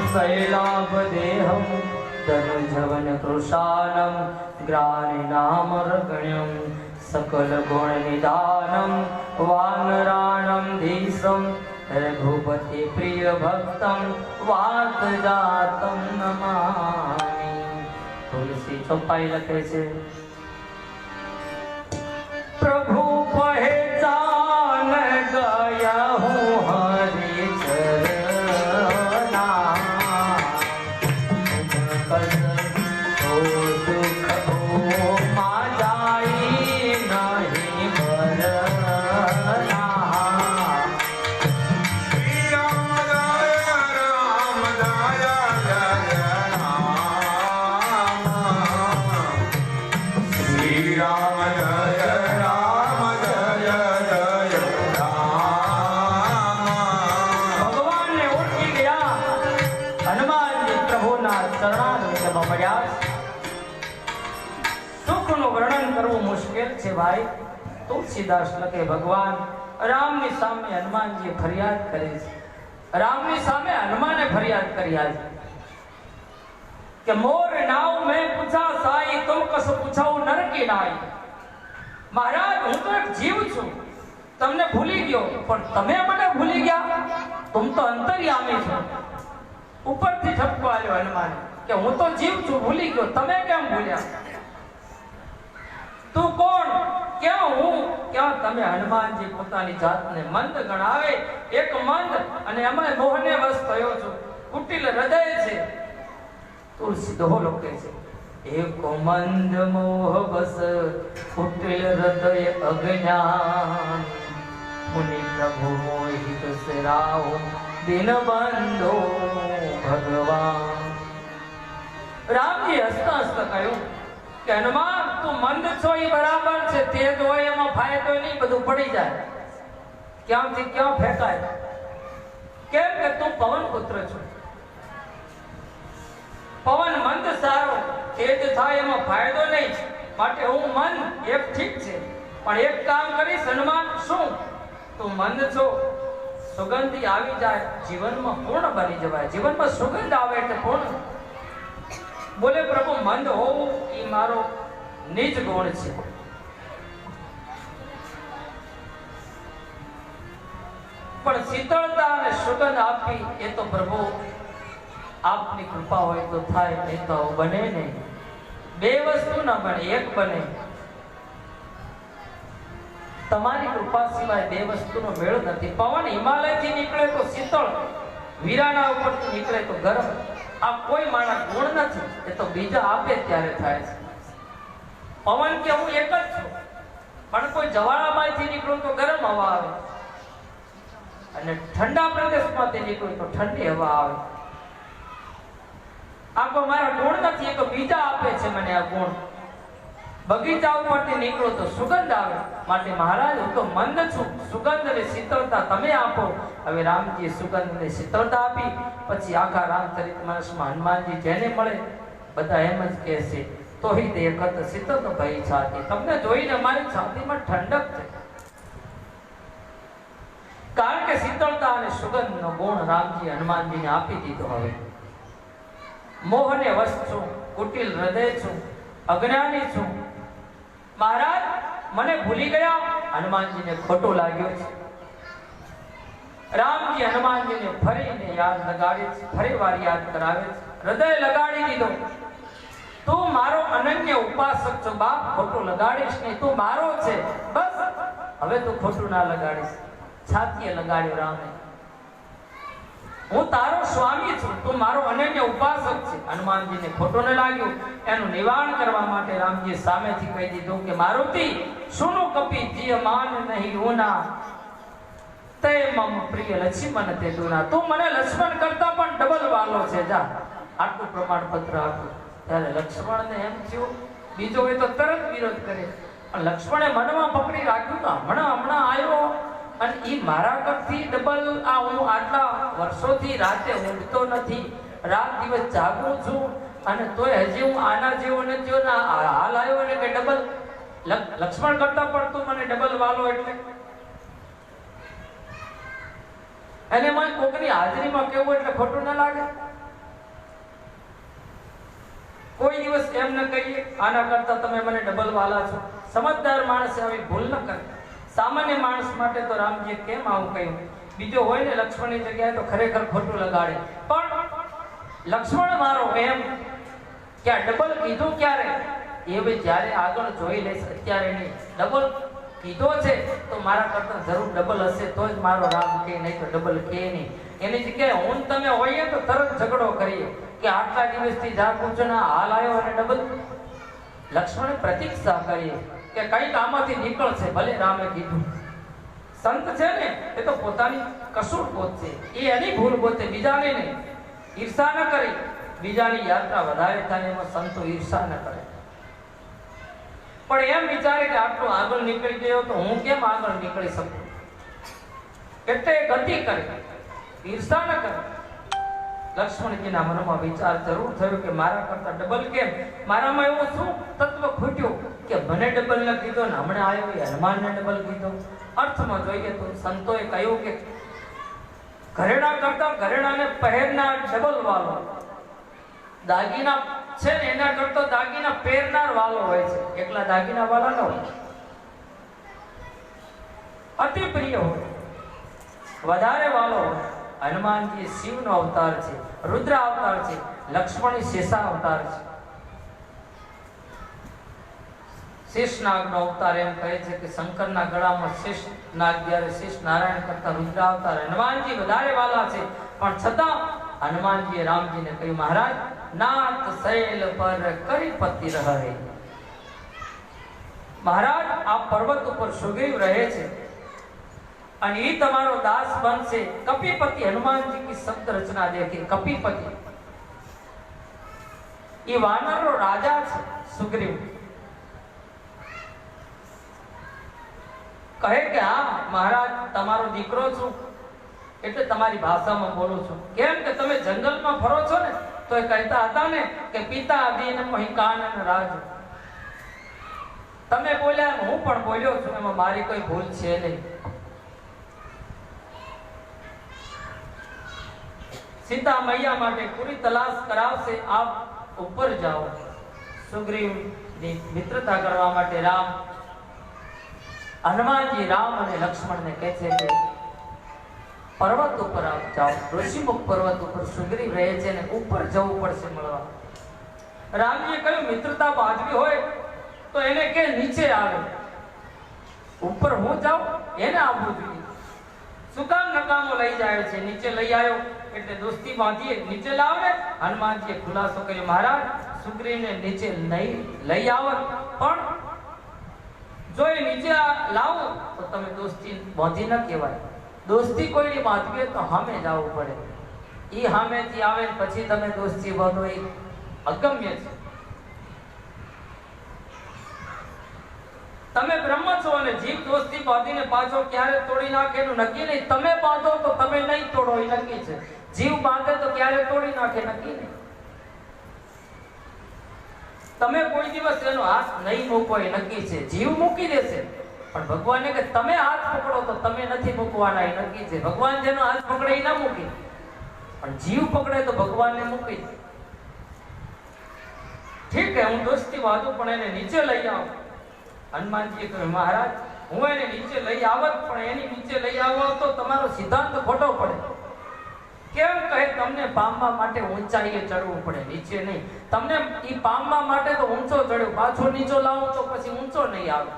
शैलाभदेहं धनुजवन कृशानं ग्रानिनामर्गण्यं सकलगुणनिधानं वानराणं धीशं रघुपति प्रियभक्तं वातजातं नमामि। तुलसी चौपाई लखे छे प्रभु पहचान गया हूँ हरि चरना हो दुख हो मा जाई नहीं भरना। श्री राम जय राम जय जय राम। श्री राम जय राम जय जय राम। भगवान ने ओळखी गया हनुमान जी प्रभुना चरणारविंदમાં પડ્યા। સુખનું વર્ણન કરવું મુશ્કેલ છે ભાઈ। તુલસીદાસ લખે ભગવાન રામની સામે હનુમાનજીએ ફરિયાદ કરી છે। રામની સામે હનુમાને ફરિયાદ કરી છે કે મોર નાવ મેં પૂછા સાઈ तुम कस पूछाओ नर की नाई। महाराज હું તો એક જીવ છું, તમને ભૂલી ગયો પણ તમે મને ભૂલી ગયા। तुम तो अंतर्यामी છો। ઉપરથી ઠપકો આલ્યો હનુમાન કે હું તો જીવ છું, ભૂલી ગયો, તમે કેમ ભૂલ્યા? તું કોણ, ક્યાં હું, ક્યાં તમે? હનુમાનજી પોતાની જાતને મંદ ગણાવે, એક મંદ અને એમાં મોહને વશ થયો છું, કુટિલ હૃદય છે। તુલસી દોહો લખે છે એક મંદ મોહ બસ કુટિલ હૃદય અજ્ઞાન મુનિ પ્રભુ મોહિત સરાઓ દિન બંધો ભગવાન। રામજી હસતા હસતા કહ્યું કે હનુમાન તું મંદ છો એ બરાબર છે, તેજ હોય એમાં ફાયદો નહીં, બધું પડી જાય, ક્યાંથી ક્યાં ફેંકાય। કેમ કે તું પવન પુત્ર છો, પવન મંદ સારો, તેજ થાય એમાં ફાયદો નહીં, માટે હું મંદ એક ઠીક છે, પણ એક કામ કરીશ હનુમાન। શું? તું મંદ છો, સુગંધી આવી જાય જીવનમાં પૂર્ણ બની જવાય। જીવનમાં સુગંધ આવે એટલે પૂર્ણ। બોલે પ્રભુ મંદ હોવું એ મારો નિજ ગુણ છે, પણ શીતળતા અને સુગંધ આપી એ તો પ્રભુ આપની કૃપા હોય તો થાય, નહીં તો બને નહીં। બે વસ્તુ ના બને, એક બને। તમારી કૃપા સિવાય બે વસ્તુનો મેળ નથી। પવન હિમાલયથી નીકળે તો શીતળ, વીરાના ઉપરથી નીકળે તો ગરમ। આ કોઈ મારા ગુણ નથી, એ તો બીજા આપે ત્યારે થાય છે। પવન કે હું એક જ છું, પણ કોઈ જવાળામાંથી નીકળું તો ગરમ હવા આવે, અને ઠંડા પ્રદેશમાંથી નીકળું તો ઠંડી હવા આવે। આ કોઈ મારા ગુણ નથી, એ તો બીજા આપે છે મને આ ગુણ। બગીચા ઉપરથી નીકળો તો સુગંધ આવે, માટે મહારાજ હું તો મંદ છું, સુગંધ અને શીતળતા તમે આપો। હવે રામજીએ સુગંધ અને શીતળતા આપી, પછી આખા રામચરિતમાનસમાં હનુમાનજી જેને મળે બધા એમ જ કહે છે તો હિ દેખત શીતળ ભઈ છાતી। તમને જોઈને મારી છાતીમાં ઠંડક છે, કારણ કે શીતળતા અને સુગંધનો ગુણ રામજી હનુમાનજીને આપી દીધો। હવે મોહને વશ છું, કુટિલ હૃદય છું, અજ્ઞાની છું, મહારાજ મને ભૂલી ગયા। હનુમાનજીને ખોટું લાગ્યું છે। રામજી હનુમાનજીને ફરીને યાદ લગાડે છે, ફરીવાર યાદ કરાવે છે, હૃદય લગાડી દીધો। તું મારો અનન્ય ઉપાસક છો બાપ, ખોટું લગાડીશ નહીં, તું મારો છે બસ, હવે તું ખોટું ના લગાડીશ। છાતીએ લગાડ્યો રામે, હું તારો સ્વામી છું, તું મારો અનન્ય ઉપાસક છે। હનુમાનજીને ખોટું ન લાગ્યું, એનું નિવારણ કરવા માટે રામજીએ સામેથી કહી દીધું કે મારુતિ સુનું કપી જીય માન નહીં ઉના, તે મમ પ્રિય લક્ષ્મણ તે દુના। તું મને લક્ષ્મણ કરતા પણ ડબલ વાલો છે, જા આટલું પ્રમાણપત્ર આપ્યું। ત્યારે લક્ષ્મણને એમ થયું, બીજો હોય તો તરત વિરોધ કરે, પણ લક્ષ્મણે મનમાં પકડી રાખ્યું કે હમણાં આવ્યો અને ઈ મારા કરતી ડબલ, આ હું આટલા વર્ષોથી રાતે ઊંઘતો નથી, રાત દિવસ જાગું છું, અને તોય હજી હું આના જેવો નથી, હાલ આવ્યો ને કે ડબલ લક્ષ્મણ કરતા પણ તું મને ડબલ વાલો, એટલે એને મને કોકની હાજરીમાં કેવું એટલે ખોટું ન લાગે। કોઈ દિવસ એમ ન કહીએ આના કરતા તમે મને ડબલ વાલા છો. સમજદાર માણસે આવી ભૂલ ન કરે. સામાન્ય માણસ માટે તો રામજીએ કેમ આવું કહ્યું? બીજો હોય ને લક્ષ્મણની જગ્યાએ તો ખરેખર ખોટું લગાડે, પણ લક્ષ્મણ મારો એમ કે આ ડબલ કીધું ક્યારે? એ ભાઈ જ્યારે આગળ જોઈ લેશે, અત્યારે નહીં. ડબલ કીધો છે તો મારા કરતા જરૂર ડબલ હશે તો જ મારો રામ કે, નહીં તો ડબલ કે નહીં. એની જગ્યાએ હું તમે હોઈએ તો તરત ઝઘડો કરીએ કે આટલા દિવસથી જાગું છું ને હાલ આવ્યો અને ડબલ. લક્ષ્મણે પ્રતીક્ષા કરીએ કે કઈક આમાંથી નીકળશે. ભલે રામે કીધું. સંત છે ને એ તો પોતાની કસૂર ગોતશે, એ એની ભૂલ ગોતે, બીજાની નહીં. ઈર્ષા ન કરી. બીજાની યાત્રા વધારે થાય એમાં સંતો ઈર્ષા ન કરે, પણ એમ વિચારે કે આટલું આગળ નીકળી ગયો તો હું કેમ આગળ નીકળી શકું, એટલે ગતિ કરે, ઈર્ષા ન કરે. લક્ષ્મણજીના મનમાં વિચાર જરૂર થયો કે મારા કરતા ડબલ કેમ? મારામાં એવું શું તત્વ ખૂટ્યું કે મને ડબલ ન કીધો ને હમણાં આવ્યો એ હનુમાનને ડબલ કીધો? અર્થમાં જોઈએ તો સંતોએ કહ્યું કે ઘરેણા કરતા ઘરેણાને પહેરનાર ડબલ વાલો, દાગીના છે ને એના કરતા દાગીના પહેરનાર વાલો હોય છે, એકલા દાગીના વાલા ન હોય. અતિ પ્રિય હોય, વધારે વાલો હોય. હનુમાનજી શિવનો અવતાર છે, રુદ્ર અવતાર છે, લક્ષ્મણ શેષા અવતાર છે. શેષનાગનો અવતાર એમ કહે છે કે શંકરના ગળામાં શેષ નાગ જ્યારે શેષ નારાયણ કરતા રુદ્ર અવતાર. હનુમાનજી વધારે વાલા છે, પણ છતાં હનુમાનજીએ રામજીને કહ્યું, મહારાજ નાથ શૈલ પર કરીપતિ રહે. મહારાજ આ પર્વત ઉપર સુગ્રીવ રહે છે અને એ તમારો દાસ બનશે. કપિપતિ હનુમાનજી की शब्द रचना देखिए. कपिपति ये वानरो राजा છે सुग्रीव. કહે કે હા મહારાજ તમારો દીકરો છું એટલે તમારી ભાષામાં બોલું છું. કેમ કે તમે જંગલમાં ફરો છો ને તો એ કહેતા હતા ને કે પિતા દીન મહિકાનન રાજ. તમે બોલ્યા હું પણ બોલ્યો છું, એમાં મારી કોઈ ભૂલ છે નહીં. सीता मैया માટે પૂરી તલાશ કરાવશે, આપ ઉપર જાઓ. સુગ્રીવની મિત્રતા કરવા માટે રામ હનુમાનજી રામ અને લક્ષ્મણને કહે છે કે પર્વત ઉપર આપ જાઓ. ઋષિમુખ પર્વત ઉપર સુગ્રીવ રહે છે ને ઉપર જવું પડશે મળવા. રામજીએ કહ્યું મિત્રતા બાંધવી હોય તો એને કે નીચે આવે, ઉપર હું જાઉં એને આવવું જોઈએ. શું કામ નકામો લઈ જાય છે? નીચે લઈ આવ્યો એટલે દોસ્તી બાંધીએ, નીચે લાવે. હનુમાનજીએ ખુલાસો કર્યો, મહારાજ સુગ્રીવને નીચે લઈ આવત, પણ જો એ નીચે લાવો તો તમે દોસ્તી બાંધી ન કહેવાય. દોસ્તી કોઈની બાંધવી હોય તો સામે જવું પડે. એ સામેથી આવે પછી તમે દોસ્તી બાંધો એ અગમ્ય છે. તમે બ્રહ્મ છો અને જીવ દોસ્તી બાંધીને પાછો ક્યારે તોડી નાખે એનું નક્કી નહીં. તમે બાંધો તો તમે નહીં તોડો એ નક્કી છે, જીવ બાંધે તો ક્યારે તોડી નાખે નક્કી નહીં. તમે કોઈ દિવસ એનો હાથ નહીં મૂકો એ નક્કી છે. જીવ મૂકી દેશે પણ ભગવાને કે તમે હાથ પકડો તો તમે નથી મૂકવાના એ નક્કી છે. ભગવાન જેનો હાથ પકડે એ ના મૂકે, પણ જીવ પકડે તો ભગવાનને મૂકી દે. ઠીક છે હું દોસ્તી બાંધું પણ એને નીચે લઈ આવું. હનુમાનજીએ કહ્યું મહારાજ હું એને નીચે લઈ આવત, પણ એની નીચે લઈ આવો તો તમારો સિદ્ધાંત ખોટો પડે. કેમ? કહે તમને પામવા માટે ઊંચાઈએ ચડવું પડે, નીચે નહીં. તમને ઈ પામવા માટે તો ઊંચો ચડ્યો, પાછો નીચો લાવો તો પછી ઊંચો નહીં આવે.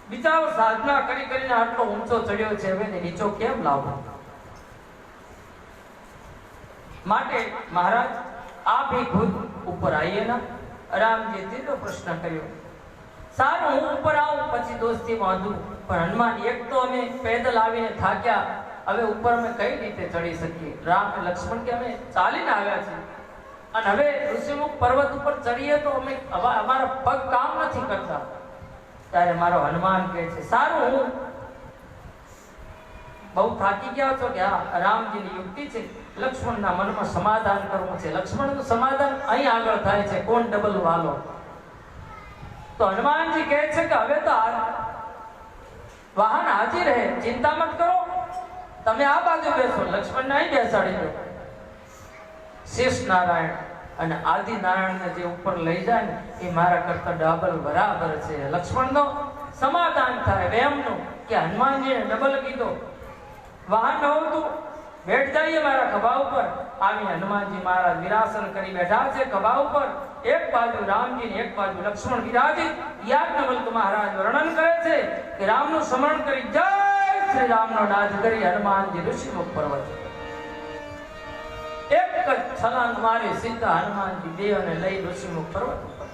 બિચારો સાધના કરી કરીને આટલો ઊંચો ચડ્યો છે, હવે નીચો કેમ લાવો? માટે મહારાજ આપ ही खुद ऊपर आइए ना. रामजी तीसरो प्रश्न કર્યો. સારું હું ઉપર આવું પછી દોસ્તી બાંધું, પણ હનુમાન એક તો અમે પેદલ આવીને થાક્યા, હવે ઉપર અમે કઈ રીતે ચડી શકીએ? રામ અને લક્ષ્મણ કે અમે ચાલીને આવ્યા છીએ અને હવે ઋષિમુખ પર્વત ઉપર ચડીએ તો અમે અમારા પગ કામ નથી કરતા. ત્યારે મારો હનુમાન કહે છે સારું હું બહુ થાકી ગયા છો કે હા રામજીની યુક્તિ છે, લક્ષ્મણના મનમાં સમાધાન કરવું છે. લક્ષ્મણનું સમાધાન અહીં આગળ થાય છે, કોણ ડબલ વાલો. તો હનુમાનજી કહે છે કે હવે તો વાહન હાજર રહે, ચિંતા મત કરો, તમે આ બાજુ બેસો, લક્ષ્મણને અહીં બેસાડી દો. શેષ નારાયણ અને આદિનારાયણને જે ઉપર લઈ જાય ને એ મારા કરતા ડબલ બરાબર છે. લક્ષ્મણનો સમાધાન થાય વેમનું કે હનુમાનજીને ડબલ કીધો. વાહન નહોતું, બેઠ જઈએ મારા ખભા ઉપર. આવી હનુમાનજી મહારાજ વિરાસન કરી બેઠા છે ખભા ઉપર. એક બાજુ રામજી ને એક બાજુ લક્ષ્મણ વિરાજિત. યાજ્ઞવલ્ક મહારાજ વર્ણન કરે છે કે રામનું સ્મરણ કરી જય શ્રી રામનો નાદ કરી હનુમાનજી ઋષિમુખ પર્વત એક જ છલાંગ મારી સીધા હનુમાનજી દેવને લઈ ઋષિમુખ પર્વત ઉપર.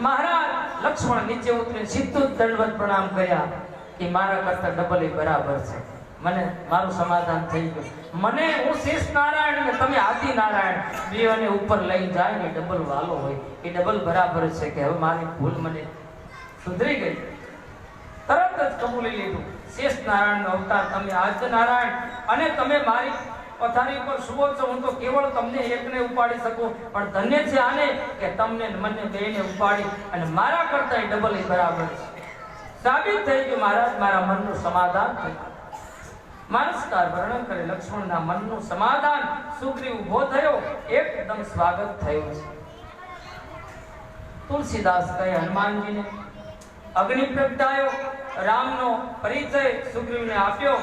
મહારાજ લક્ષ્મણ નીચે ઉતરી સીધું દંડવત પ્રણામ કર્યા કે મારા કરતા ડબલ બરાબર છે. મને મારું સમાધાન થઈ ગયું. મને હું શેષ નારાયણ અને તમે આદિ નારાયણ બેઓને ઉપર લઈ જાય ને ડબલ વાલો હોય એ ડબલ બરાબર છે કે હવે મારી ભૂલ મને સુધરી ગઈ. તરત જ કબૂલી લીધું. શેષ નારાયણ નો અવતાર તમે આદિ નારાયણ અને તમે મારી પથારી પર સુવો છો. હું તો કેવળ તમને એકને ઉપાડી શકું, પણ ધન્ય છે આને કે તમને મને બેને ઉપાડી અને મારા કરતા ડબલ બરાબર છે. સાબિત થઈ ગયું મહારાજ મારા મનનું સમાધાન થયું. માનસકાર વર્ણન કરે લક્ષ્મણના મનનું સમાધાન. સુગ્રીવ ઊભો થયો, એકદમ સ્વાગત થયું છે. તુલસીદાસ કહે હનુમાનજીને અગ્નિ પ્રગટાયો. રામનો પરિચય સુગ્રીવને આપ્યો.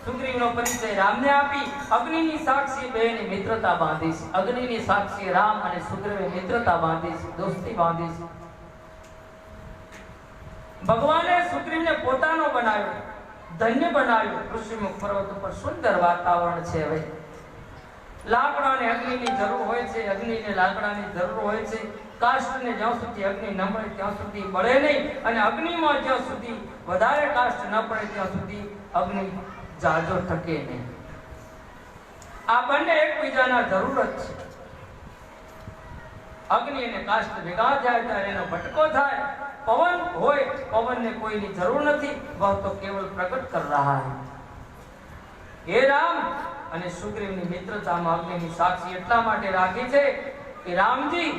સુગ્રીવનો પરિચય રામને આપી. અગ્નિની સાક્ષી બેની મિત્રતા બાંધી છે. અગ્નિની સાક્ષી રામ અને સુગ્રીવે મિત્રતા બાંધી છે, દોસ્તી બાંધી છે. ભગવાને સુગ્રીવને પોતાનો બનાવ્યો, ધન્ય બનાવ્યો. ઋષિમુખ પર્વત ઉપર સુંદર વાતાવરણ છે. હવે લાકડાને અગ્નિની જરૂર હોય છે, અગ્નિને લાકડાની જરૂર હોય છે. કાષ્ઠને જ્યાં સુધી અગ્નિ ન મળે ત્યાં સુધી બળે નહીં, અને અગ્નિમાં જ્યાં સુધી વધારે કાષ્ઠ ન પડે ત્યાં સુધી અગ્નિ જાજો ટકે નહીં. આ બંને એકબીજાના જરૂરત છે. અગ્નિ અને કાષ્ઠ ભેગા જાય ત્યારે એનો ભટકો થાય. પવન હોય, પવનને કોઈની જરૂર નથી, વહ તો કેવલ પ્રગટ કર રહા હૈ. હે રામ અને સુગ્રીવની મિત્રતામાં અગ્નિની સાક્ષી એટલા માટે રાખી છે કે રામજી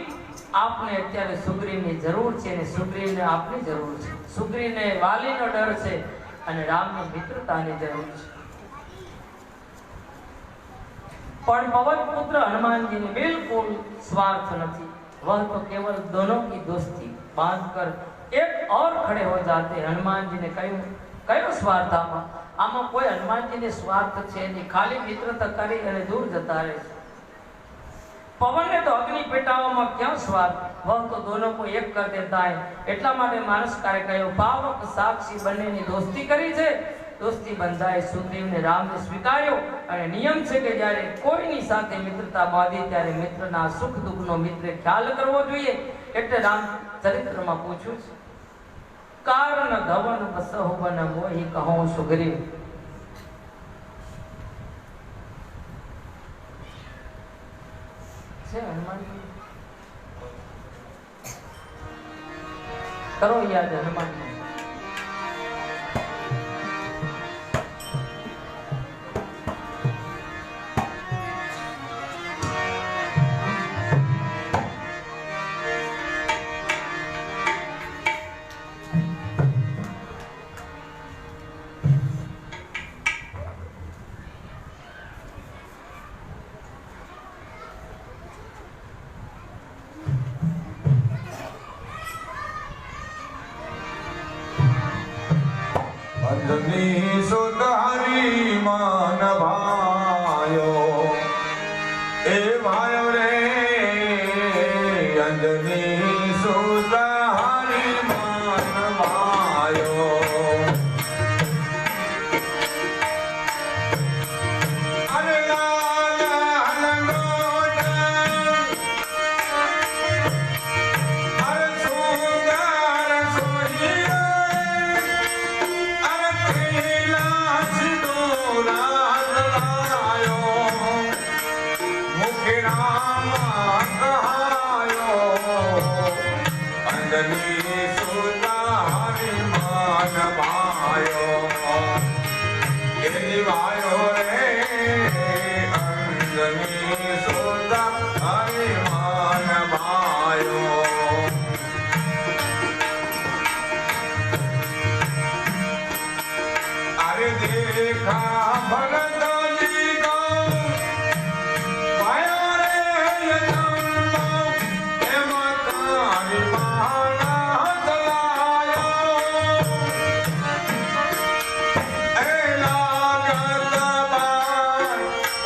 આપને અત્યારે સુગ્રીવની જરૂર છે અને સુગ્રીવને આપની જરૂર છે. સુગ્રીવને વાલીનો ડર છે અને રામની મિત્રતાની જરૂર છે. પણ પવન પુત્ર હનુમાનજીને બિલકુલ સ્વાર્થ નથી. वह तो केवल दोनों की दोस्ती बांध कर एक और खड़े हो जाते. हनुमान जी ने कयो स्वार्थ आमा कोई हनुमान जी ने स्वार्थ छे नहीं, खाली मित्रता કરી અને દૂર જતા રહે છે. पवन ने तो अग्नि पेटावामां क्या स्वार्थ, वह तो दोनों को एक कर देता है. એટલા માટે માનસ કાર્ય કયો પાવક સાક્ષી બંનેની દોસ્તી કરી છે. દોસ્તી બંધાય. સુગ્રીવને રામને સ્વીકાર્યો અને નિયમ છે કે જ્યારે કોઈની સાથે મિત્રતા બાંધી ત્યારે મિત્રના સુખ દુઃખનો મિત્રે ખ્યાલ કરવો જોઈએ. એટલે રામ ચરિત્રમાં પૂછ્યું છે કારણ ધવન બસહુ બન મોહી કહો સુગ્રીવ. છે હનુમાનજી કરો યાદ હનુમાનજી. અંજની સુત હરી માન ભાયો એ ભાયો રે અંજની સુત હરી માન ભાયો અરે લાલ હલંગોટ અરે સુંદર સોહિયા અંજની સુત હરી માન ભાયો એ ભાયો રે અંજની સુત હરી માન ભાયો. अरे देखा भरत जी को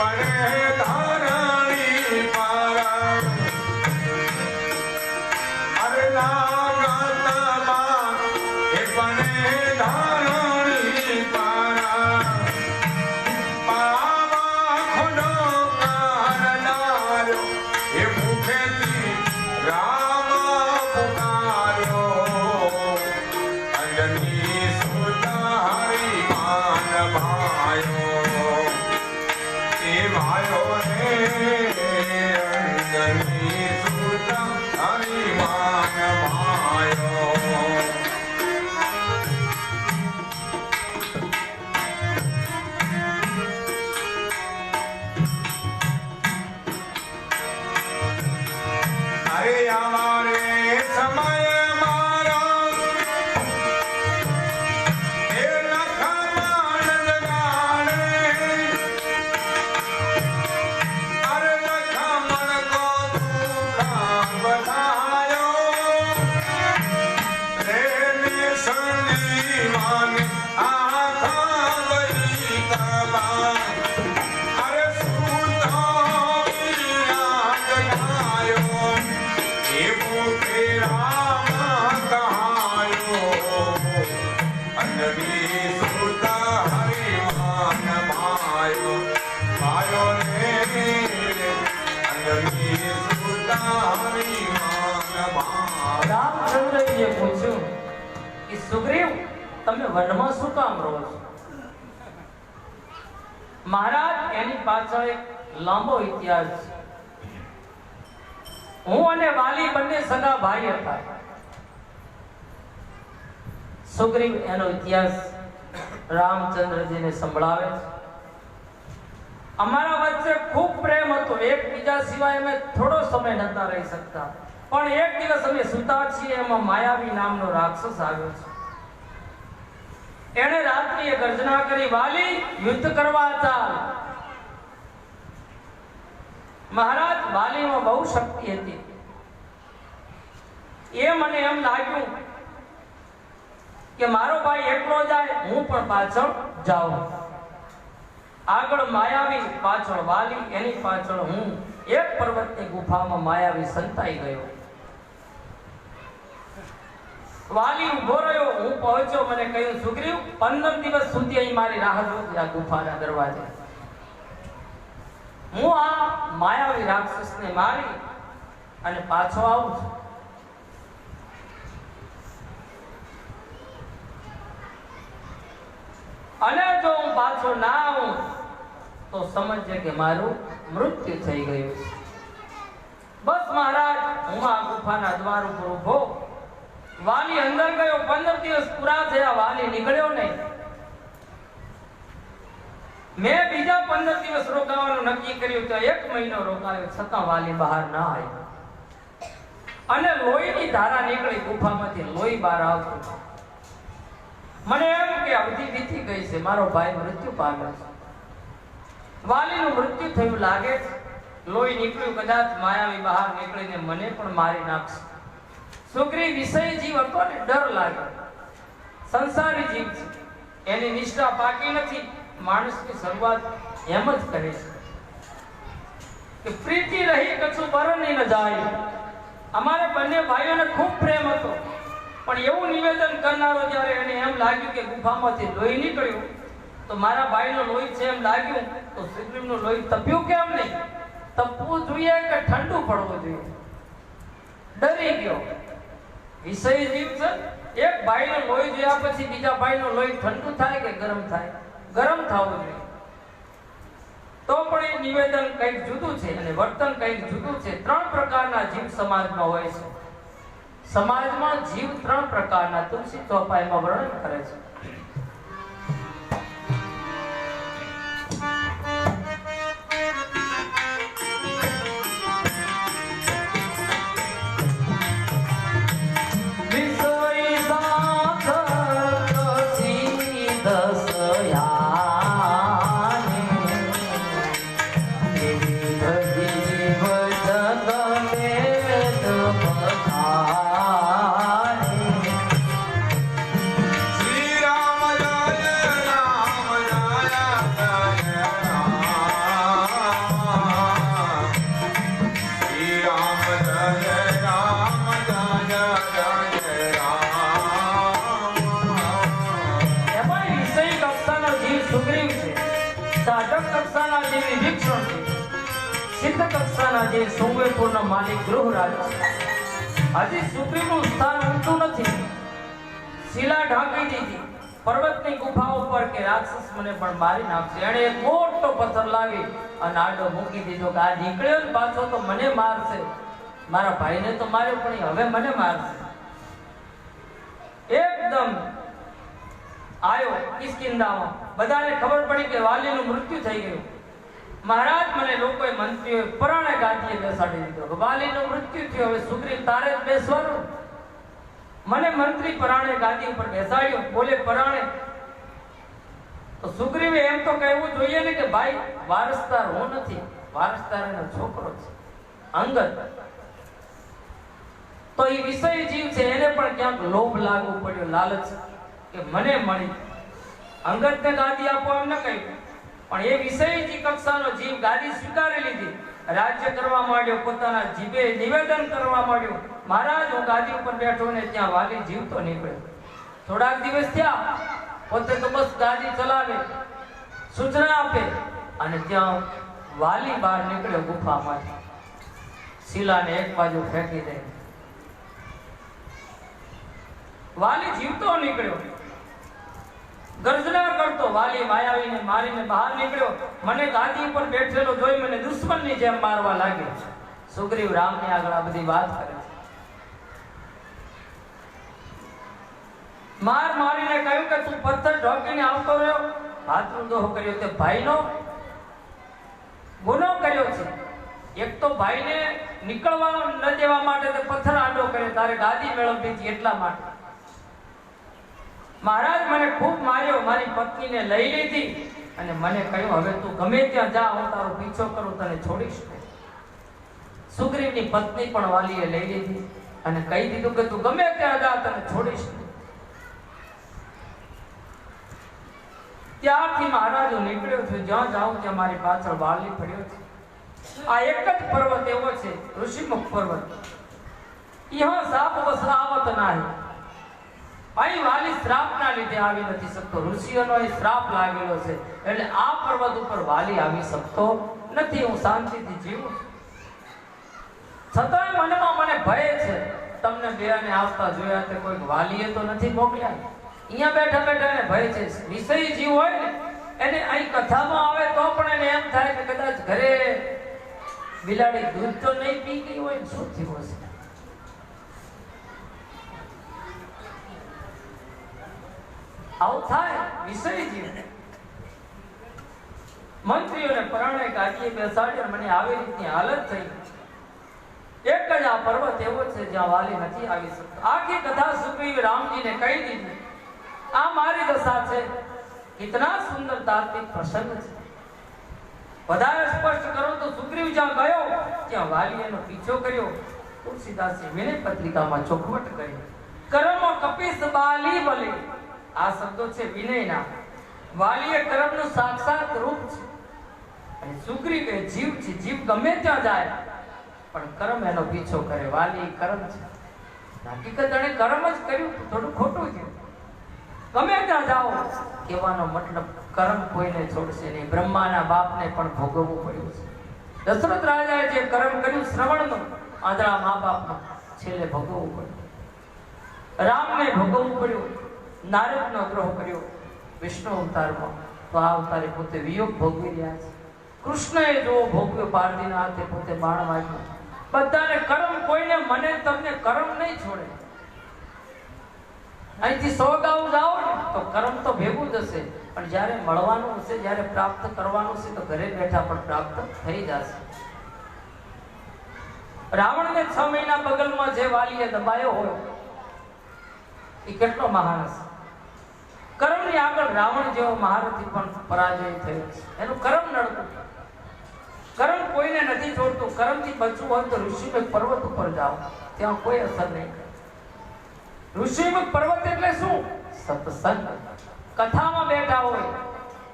પણ ધારણી મારા અરે લાગતમાં એ પણ ધારણી મારા પાવા ખોડો કારનારો એ મુખેથી રામ પુકાર્યો અંજની સુતા હરિમાન ભાયો એ ભાયો રે અંજની સુતા હરિમાન ભાયો અરે અમારે સમય મારો એ લખમણ લગાડે અરે લખમણ કો દુઃખ બધાયો રે સંજીવન આખા ગઈ કબા અરે સુતા વિરાજ ગાયો એ મુખે રામ કહાયો અંજની સુતા હરિમાન ભાયો ભાયો રે અંજની સુતા હરિમાન ભાયો રામચંદ્રજીએ પૂછ્યું કે સુગ્રીવ તમે વનમાં શું કામ રહો છો? મહારાજ એની પાછળ એક લાંબો ઇતિહાસ છે. હું અને વાલી બંને સગા ભાઈ હતા. સુગ્રીવ એનો ઇતિહાસ રામચંદ્રજીને સંભળાવે છે. અમારા વચ્ચે ખૂબ પ્રેમ હતો. એકબીજા સિવાય અમે થોડો સમય નતા રહી શકતા. પણ એક દિવસ અમે સૂતા છીએ એમાં માયાવી નામનો રાક્ષસ આવ્યો છે. એણે રાત્રિએ ગર્જના કરી, વાલી યુદ્ધ કરવા ચાલ. મહારાજ વાલીમાં બહુ શક્તિ હતી. એ મને એમ લાગ્યું કે મારો ભાઈ એકલો જાય, હું પણ પાછળ જાઉં. આગળ માયાવી, પાછળ વાલી, એની પાછળ હું. એક પર્વતની ગુફામાં માયાવી સંતાઈ ગયો. વાલી ઉભો રહ્યો, હું પહોંચ્યો. મને કહ્યું, સુગ્રીવ 15 દિવસ સુધી અહીં મારી રાહ જોજે આ ગુફાના દરવાજે. હું આ માયાવી રાક્ષસને મારી અને પાછો આવું છું. અને જો હું પાછો ના આવું તો સમજજે કે મારું મૃત્યુ થઈ ગયું. બસ મહારાજ, હું આ ગુફાના દ્વાર ઉપર ઉભો. વાલી અંદર ગયો. 15 દિવસ પૂરા થયા, વાલી નીકળ્યો નહીં. મેં બીજા 15 દિવસ રોકાવાનું નક્કી કર્યું. તો 1 મહિનો રોકાયો, છતાં વાલી બહાર ના આવ્યો. અને લોહીની ધારા નીકળી ગુફામાંથી. લોહી બહાર આવતું. મને એમ કે અવધિ વીતી ગઈ છે, મારો ભાઈ મૃત્યુ પામ્યો છે. વાલીનું મૃત્યુ થયું લાગે છે. લોહી નીકળ્યું, કદાચ માયાવી બહાર નીકળીને મને પણ મારી નાખશે. સુગ્રીવ વિષય જીવ હતો ને, ડર લાગ્યો. સંસારી જીવ છે, એની નિષ્ઠા પાકી નથી. માણસની શરૂઆત એમ જ કરે છે કે પ્રીતિ રહી કછું બરણી ન જાય. અમારે બંને ભાઈઓને ખૂબ પ્રેમ હતો. પણ એવું નિવેદન કરનારો જ્યારે એને એમ લાગ્યું કે ગુફામાંથી લોહી નીકળ્યું તો મારા ભાઈનો લોહી છે એમ લાગ્યું, તો સુગ્રીવનું લોહી તપ્યું કેમ નહીં? તપવું જોઈએ કે ઠંડુ પડવું જોઈએ? ડરી ગયો. વિષય જીવ છે. એક ભાઈનો લોહી જોયા પછી બીજા ભાઈનો લોહી ઠંડુ થાય કે ગરમ થાય? ગરમ થવું જોઈએ. તો પણ એ નિવેદન કંઈક જુદું છે અને વર્તન કંઈક જુદું છે. 3 પ્રકારના જીવ સમાજમાં હોય છે. સમાજમાં જીવ 3 પ્રકારના તુલસી ચોપાઈમાં વર્ણન કરે છે. શ્રી સિદ્ધ કક્ષાના જે સોમવેપુરના માલિક ગૃહરાજ છે, હજી સુગ્રીવનું સ્થાન ઊંચું નથી. શિલા ઢાંકી દીધી પર્વતની ગુફા ઉપર કે રાક્ષસ મને પણ મારી નાખશે. એણે એક મોટો પથ્થર લાવી અને આડો મૂકી દીધો કે આ નીકળ્યો ને પાછો તો મને મારશે. મારા ભાઈને તો માર્યો પણ એ હવે મને મારશે. એકદમ આવ્યો કિષ્કિંધામાં. બધાને ખબર પડી કે વાલીનું મૃત્યુ થઈ ગયું. મહારાજ મને લોકોએ મંત્રીઓએ પરાણે ગાદીએ બેસાડી દીધો. વાલીનું મૃત્યુ થયું, હવે સુગ્રીવ તારે જ બેસવાનું. મને મંત્રી પરાણે ગાદી ઉપર બેસાડ્યો. બોલે પરાણે. તો સુગ્રીવે એમ તો કહેવું જોઈએ ને કે ભાઈ વારસદાર હું નથી, વારસદાર એનો છોકરો છે અંગદ. તો એ વિષય જીવ છે, એને પણ ક્યાંક લોભ લાગુ પડ્યો, લાલચ કે મને મળી. અંગદને ગાદી આપો એમ ન કહ્યું, પણ એ વિષયજી કક્ષાનો જીવ ગાદી સ્વીકારી લીધી. રાજ્ય કરવા માંડ્યો, પોતાના જીભે નિવેદન કરવા માંડ્યો, મહારાજ હું ગાદી ઉપર બેઠો ને ત્યાં વાલી જીવતો નીકળ્યો. થોડાક દિવસ થયા, પોતે તો બસ ગાદી ચલાવે, સૂચના આપે, અને ત્યાં વાલી બહાર નીકળ્યો ગુફામાંથી. શિલાને એક બાજુ ફેંકી દે. વાલી જીવતો નીકળ્યો, ગર્જના કરતો. વાલી માયાવીને મારીને બહાર નીકળ્યો. મને ગાદી ઉપર બેઠેલો જોઈ મને દુશ્મનની જેમ મારવા લાગ્યો. સુગ્રીવ રામને આગળ આ બધી વાત કરે છે. મારીને કહ્યું કે તું પથ્થર ઢોકીને આવતો રહ્યો, ભાતૃદ્રોહ કર્યો, તે ભાઈનો ગુનો કર્યો છે. એક તો ભાઈને નીકળવા ન દેવા માટે તે પથ્થર આડો કર્યો, તારે ગાદી મેળવવી હતી એટલા માટે. મહારાજ મને ખૂબ માર્યો, મારી પત્નીને લઈ લીધી અને મને કહ્યું હવે તું ગમે ત્યાં જા, હું તારો પીછો કરું, તને છોડીશ નહીં. સુગ્રીવની પત્ની પણ વાલીએ લઈ લીધી અને કહી દીધું કે તું ગમે ત્યાં જા, તને છોડીશ નહીં. ત્યારથી મહારાજ હું નીકળ્યો છું, જ્યાં જાઉં ત્યાં મારી પાછળ વાલી પડ્યો છે. આ એક જ પર્વત એવો છે, ઋષિમુખ પર્વત. યહાં સાપ વસાવત નાહી. અહીં વાલી શ્રાપના લીધે આવી નથી શકતો, ઋષિઓનો અહીં શ્રાપ લાગેલો છે, એટલે આ પર્વત ઉપર વાલી આવી શકતો નથી. હું શાંતિથી જીવું છું, છતાંય મનમાં મને ભય છે. તમને બેને આવતા જોયા તે કોઈ વાલીએ તો નથી મોકલ્યા. અહીંયા બેઠા બેઠા એને ભય છે. વિષય જીવ હોય ને એને અહીં કથામાં આવે તો પણ એને એમ થાય કે કદાચ ઘરે બિલાડી દૂધ તો નહીં પી ગઈ હોય ને શું થયું હશે. આવું થાય વિષય જીવ. મંત્રીઓને પરાણે ગાદીએ બેસાડ્યા, મને આવી રીતની હાલત થઈ. એક જ આ પર્વત એવો છે જ્યાં વાલી નથી આવી શકતો. આખી કથા સુગ્રીવ રામજીને કહી દીધી. આ મારી દશા છે. કિતના સુંદર તાત્વિક પ્રસંગ છે. વધારે સ્પષ્ટ કરો તો સુગ્રીવ જ્યાં ગયો ત્યાં વાલી એનો પીછો કર્યો. તુલસીદાસે વિનય પત્રિકામાં ચોખવટ કરી, કર્મ કપિસ બાલી બલે. આ શબ્દો છે વિનયના. વાલીએ કર્મનું સાક્ષાત રૂપ છે અને સુગ્રીવ એ જીવ છે. જીવ ગમે ત્યાં જાય પણ કર્મ એનો પીછો કરે. વાલી કર્મ છે, હકીકત એને કર્મ જ કર્યું, થોડું ખોટું છે. ગમે ત્યાં જાઓ કહેવાનો મતલબ કર્મ કોઈને છોડશે નહીં. બ્રહ્માના બાપને પણ ભોગવવું પડ્યું છે. દશરથ રાજાએ જે કર્મ કર્યું શ્રવણનું, આંધળા મા બાપનું, છેલ્લે ભોગવવું પડ્યું. રામને ભોગવવું પડ્યું. નારદનો દ્રોહ કર્યો વિષ્ણુ અવતારમાં, તો આ અવતારે પોતે વિયોગ ભોગવી રહ્યા છે. કૃષ્ણએ જો ભોગવ્યો પાર્થીના હાથે, પોતે બાણ વાગ્યું. બધાને કર્મ, કોઈને મને તમને કર્મ નહીં છોડે. અહીંથી 100 ગાઉ જાઓ ને તો કર્મ તો ભેગું જ હશે, પણ જ્યારે મળવાનું હશે, જ્યારે પ્રાપ્ત કરવાનું છે તો ઘરે બેઠા પણ પ્રાપ્ત થઈ જશે. રાવણને 6 મહિના બગલમાં જે વાલીએ દબાયો હોય એ કેટલો મહાન હશે. કર્મની આગળ રાવણ જેવો મહારથી પણ પરાજય થયો છે. એનું કર્મ નડતું. કર્મ કોઈને નથી છોડતું. કર્મથી બચવું હોય તો ઋષિમુખ પર્વત ઉપર જાઓ, ત્યાં કોઈ અસર નહીં કરે. ઋષિમુખ પર્વત એટલે શું? સત્સંગ. કથામાં બેઠા હોય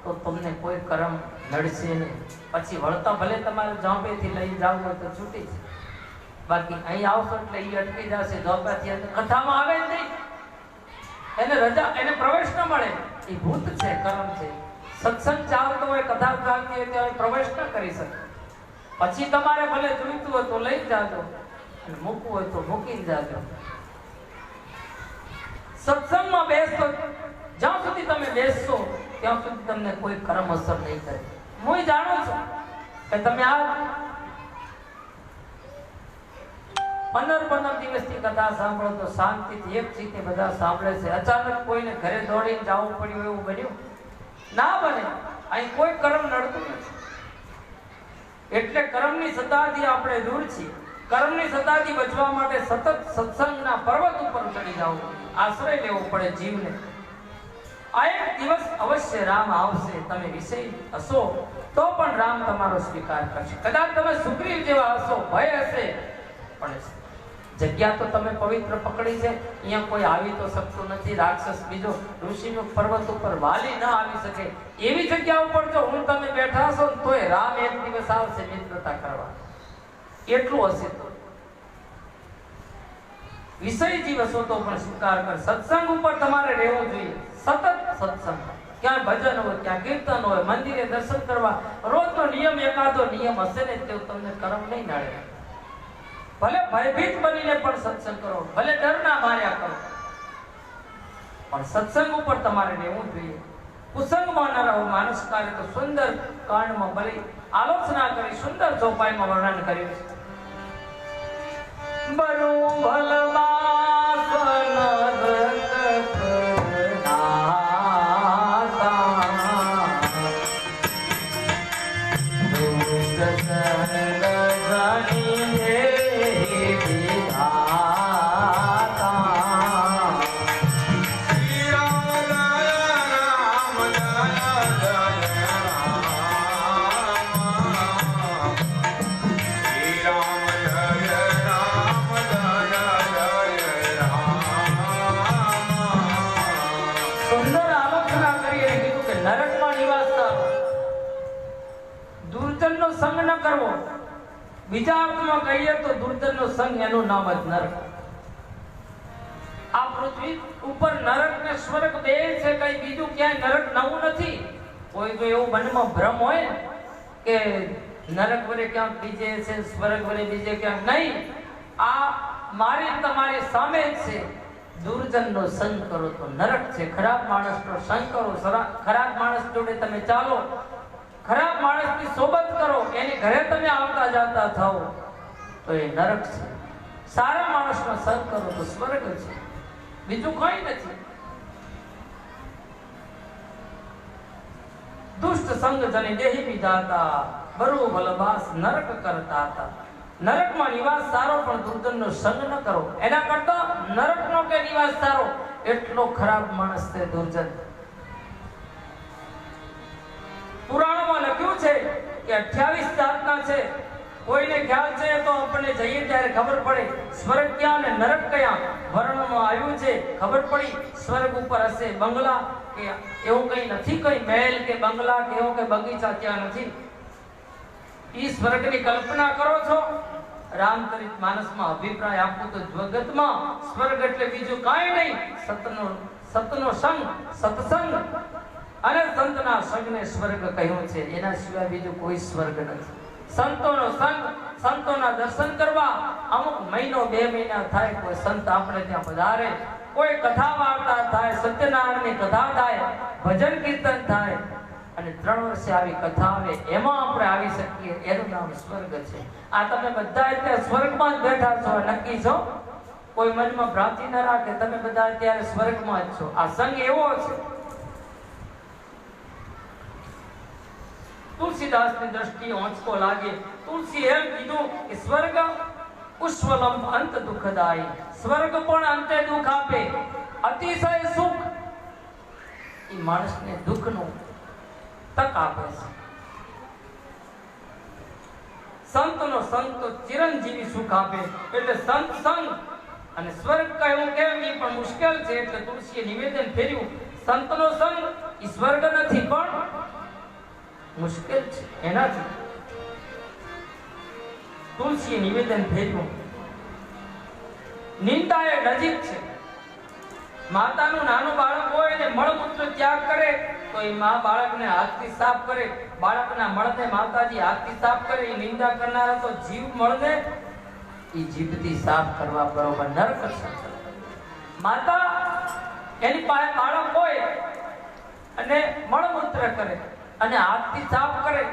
તો તમને કોઈ કર્મ નડશે નહીં. પછી વળતા ભલે તમારે ઝાંપેથી લઈ જાવ હોય તો છૂટી છે, બાકી અહીં આવશો એટલે એ અટકી જશે. ઝાંપાથી કથામાં આવે જ નહીં, એને રજા, એને પ્રવેશ ન મળે. એ ભૂત છે, કર્મ છે. સત્સંગ ચાલતો હોય, કથા ચાલતી હોય ત્યાં પ્રવેશ ન કરી શકે. પછી તમારે ભલે જોઈતું હોય તો લઈ જાજો અને મૂકવું હોય તો મૂકી જાજો. સત્સંગમાં બેસતો જ્યાં સુધી તમે બેસશો ત્યાં સુધી તમને કોઈ કર્મ અસર નહીં કરે. હું જાણું છું કે તમે આ 15 દિવસથી કથા સાંભળો તો શાંતિથી એક ચીતે બધા સાંભળે છે. અચાનક કોઈને ઘરે દોડીને જવું પડ્યું એવું બન્યું ના બને. અહીં કોઈ કર્મ નડતું નથી. એટલે કર્મની સત્તાથી આપણે દૂર છીએ. કર્મની સત્તાથી બચવા માટે સતત સત્સંગના પર્વત ઉપર ચડી જવું, આશ્રય લેવો પડે જીવને. આ એક દિવસ અવશ્ય રામ આવશે. તમે વિષય હશો તો પણ રામ તમારો સ્વીકાર કરશે. કદાચ તમે સુગ્રીવ જેવા હશો, ભય હશે, પણ જગ્યા તો તમે પવિત્ર પકડી છે. અહીંયા કોઈ આવી તો શકતું નથી. રાક્ષસ બીજો ઋષિનો પર્વત ઉપર વાલી ન આવી શકે એવી જગ્યા ઉપર જો હું તમે બેઠા હશો તોય રામ એક દિવસ આવશે મિત્રતા કરવા. એટલું હશે તો વિષય જીવ હશો તો પણ સ્વીકાર કર. સત્સંગ ઉપર તમારે રહેવું જોઈએ. સતત સત્સંગ, ક્યાં ભજન હોય, ક્યાં કીર્તન હોય, મંદિરે દર્શન કરવા, રોજનો નિયમ એકાદો નિયમ હશે ને તો તમને કર્મ નહીં નડે. ભલે ભયભીત બનીને પણ સત્સંગ કરો, ભલે ડરના માર્યા કરો, પણ સત્સંગ ઉપર તમારે રહેવું જોઈએ. કુસંગમાં ન રહો. માનસ કાર્ય તો સુંદર કાંડમાં ભલે આલોચના કરી, સુંદર ચોપાઈમાં વર્ણન કર્યું છે. બરું ભલવાસન સંગ ન કરવો. બીજા અર્થમાં કહીએ તો દુર્જનનો સંગ એનું નામ જ નરક. આ પૃથ્વી ઉપર નરક ને સ્વર્ગ બે છે, કઈ બીજું ક્યાંય નરક નવું નથી. કોઈ જો એવું મનમાં ભ્રમ હોય કે નરક વરે ક્યાંક બીજે છે, સ્વર્ગ વરે બીજે ક્યાંક, નહીં. આ મારી તમારી સામે જ છે. દુર્જનનો સંગ કરો તો નરક છે. ખરાબ માણસનો સંગ કરો, ખરાબ માણસ જોડે તમે ચાલો, ખરાબ માણસની સોબત કરો, એની ઘરે તમે આવતા જાતા થાઓ તો એ નરક છે. સારા માણસનો સંગ કરો તો સ્વર્ગ છે. બીજું કંઈ નથી. દુષ્ટ સંગ જને દેહી વિધાતા, બરુ ભલવાસ નરક કરતા હતા. નરકમાં નિવાસ સારો પણ દુર્જનનો સંગ ન કરો. એના કરતા નરકનો કે નિવાસ સારો. એટલો ખરાબ માણસ છે દુર્જન. પુરાણોમાં લખ્યું છે કે 28 જાતના છે. કોઈને ખ્યાલ છે તો આપણને જઈએ ત્યારે ખબર પડે સ્વર્ગ ક્યાં અને નરક ક્યાં. વર્ણનમાં આવ્યું છે, ખબર પડી. સ્વર્ગ ઉપર હશે બંગલા કે એવું કંઈ નથી, કઈ મહેલ કે બંગલા કે એવું કે બગીચા ત્યાં નથી. ઈ સ્વર્ગની કલ્પના કરો છો. રામચરિત માનસમાં અભિપ્રાય આપું તો જગતમાં સ્વર્ગ એટલે બીજું કાંઈ નહીં, સતનો સંગ, સત્સંગ અને સંતના સંગને સ્વર્ગ કહ્યું છે. એના સિવાય બીજું કોઈ સ્વર્ગ નથી. સંતોનો સંગ, સંતોના દર્શન કરવા. અમુક મહિનો 2 મહિના થાય કોઈ સંત આપણે ત્યાં પધારે, કોઈ કથા વાર્તા થાય, સત્યનારાયણની કથા થાય, ભજન કીર્તન થાય અને 3 વર્ષે આવી કથા આવે, એમાં આપણે આવી શકીએ. એનું નામ સ્વર્ગ છે. આ તમે બધા અત્યારે સ્વર્ગમાં જ બેઠા છો, નક્કી છો. કોઈ મનમાં ભ્રાંતિ ન રાખે. તમે બધા અત્યારે સ્વર્ગમાં જ છો. આ સંગ એવો છે. તુલસીદાસની દ્રષ્ટિએ ઓંચકો લાગે. તુલસી એમ કીધું કે સ્વર્ગ ઉષ્વલમ અંત દુઃખદાયી. સ્વર્ગ પણ અંતે દુઃખ આપે. અતિશય સુખ એ માણસને દુઃખનું તક આપે છે. સંતનો સંત તો ચિરંજીવી સુખ આપે. એટલે સંત સંગ અને સ્વર્ગ કહેવું કેમ એ પણ મુશ્કેલ છે. એટલે તુલસીએ નિવેદન ફેર્યું, સંતનો સંગ એ સ્વર્ગ નથી પણ મુશ્કેલ છે. એનાથી તુલસીએ નિવેદન ફેર્યું. નિંદા એ નજીક છે. માતાનું નાનું બાળક હોય ને મળમૂત્ર ત્યાગ કરે તો એ માં બાળકને હાથથી સાફ કરે, બાળકના મળને માતાજી હાથથી સાફ કરે. એ નિંદા કરનારા તો જીવ મળને એ જીભથી સાફ કરવા બરોબર નરક સંસાર. માતા એની પાસે બાળક હોય અને મળમૂત્ર કરે અને હાથથી સાફ કરે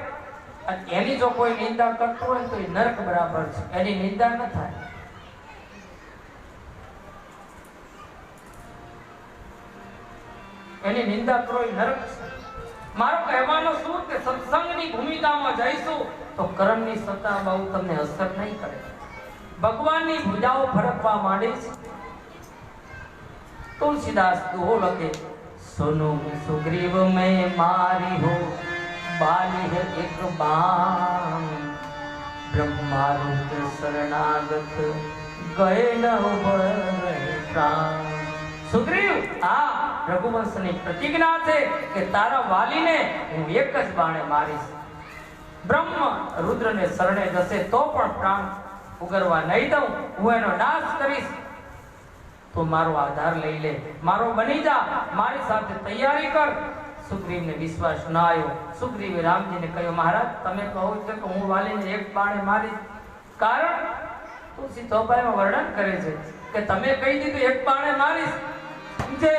અને એની જો કોઈ નિંદા કરતું હોય તો એ નરક બરાબર છે, એની નિંદા ન થાય. એની નિંદા કરો એ નરક છે. મારો કહેવાનો શું કે સત્સંગની ભૂમિકામાં જઈશું તો કર્મની સત્તા બહુ તમને અસર નહીં કરે. ભગવાનની ભુજાઓ ફરકવા માંડે છે. तुलसीदास दोहो लगे, सुनो सुग्रीव में मारी हो बाली है एक बाण, ब्रह्मा रूप शरणागत गए न उभरे प्राण. सुग्रीव आ रघुवंशની પ્રતિજ્ઞા છે કે તારા વાલીને હું એક જ બાણે મારીશ. બ્રહ્મ રુદ્રને શરણે જશે તો પણ પ્રાણ ઉગરવા નહીં દઉં, હું એનો નાશ કરીશ. તો મારો આધાર લઈ લે, મારો બની જા, મારી સાથે તૈયારી કર. સુગ્રીવને વિશ્વાસ ન આવ્યો. સુગ્રીવે રામજીને કહ્યું, મહારાજ તમે કહો છો કે હું વાલીને એક બાણે મારીશ. કારણ તુલસી ચોપાઈમાં વર્ણન કરે છે કે તમે કહી દીધું એક બાણે મારીશ. જે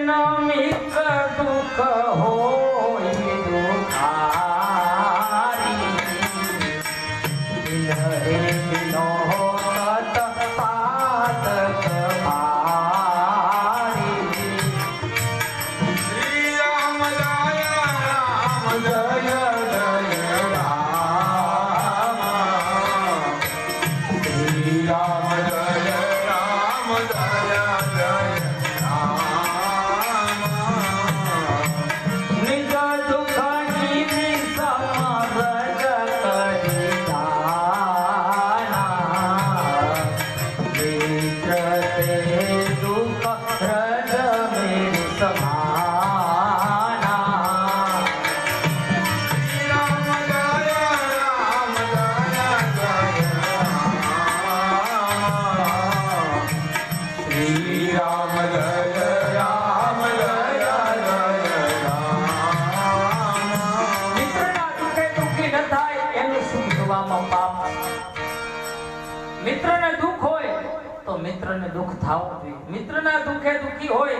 નમિક દુઃખ હોય દુખારી દિલરે દિનો હોત પાતક મારી. શ્રી રામ જય રામ જય જય રામ, શ્રી રામ જય રામ જય જય રામ. નિજ દુઃખની વિસમરજ કરી દાના, મિત્ર તે દુઃખ રજ મેં સમાના. શ્રી રામ જય રામ જય જય રામ, શ્રી રામ જય રામ જય જય રામ. મિત્રના દુઃખે દુઃખી ન થાય એનું સુખ જોવામાં પાપ. મિત્રને દુઃખ હોય તો મિત્રને દુઃખ થવું જોઈએ. મિત્રના દુઃખે દુઃખી હોય,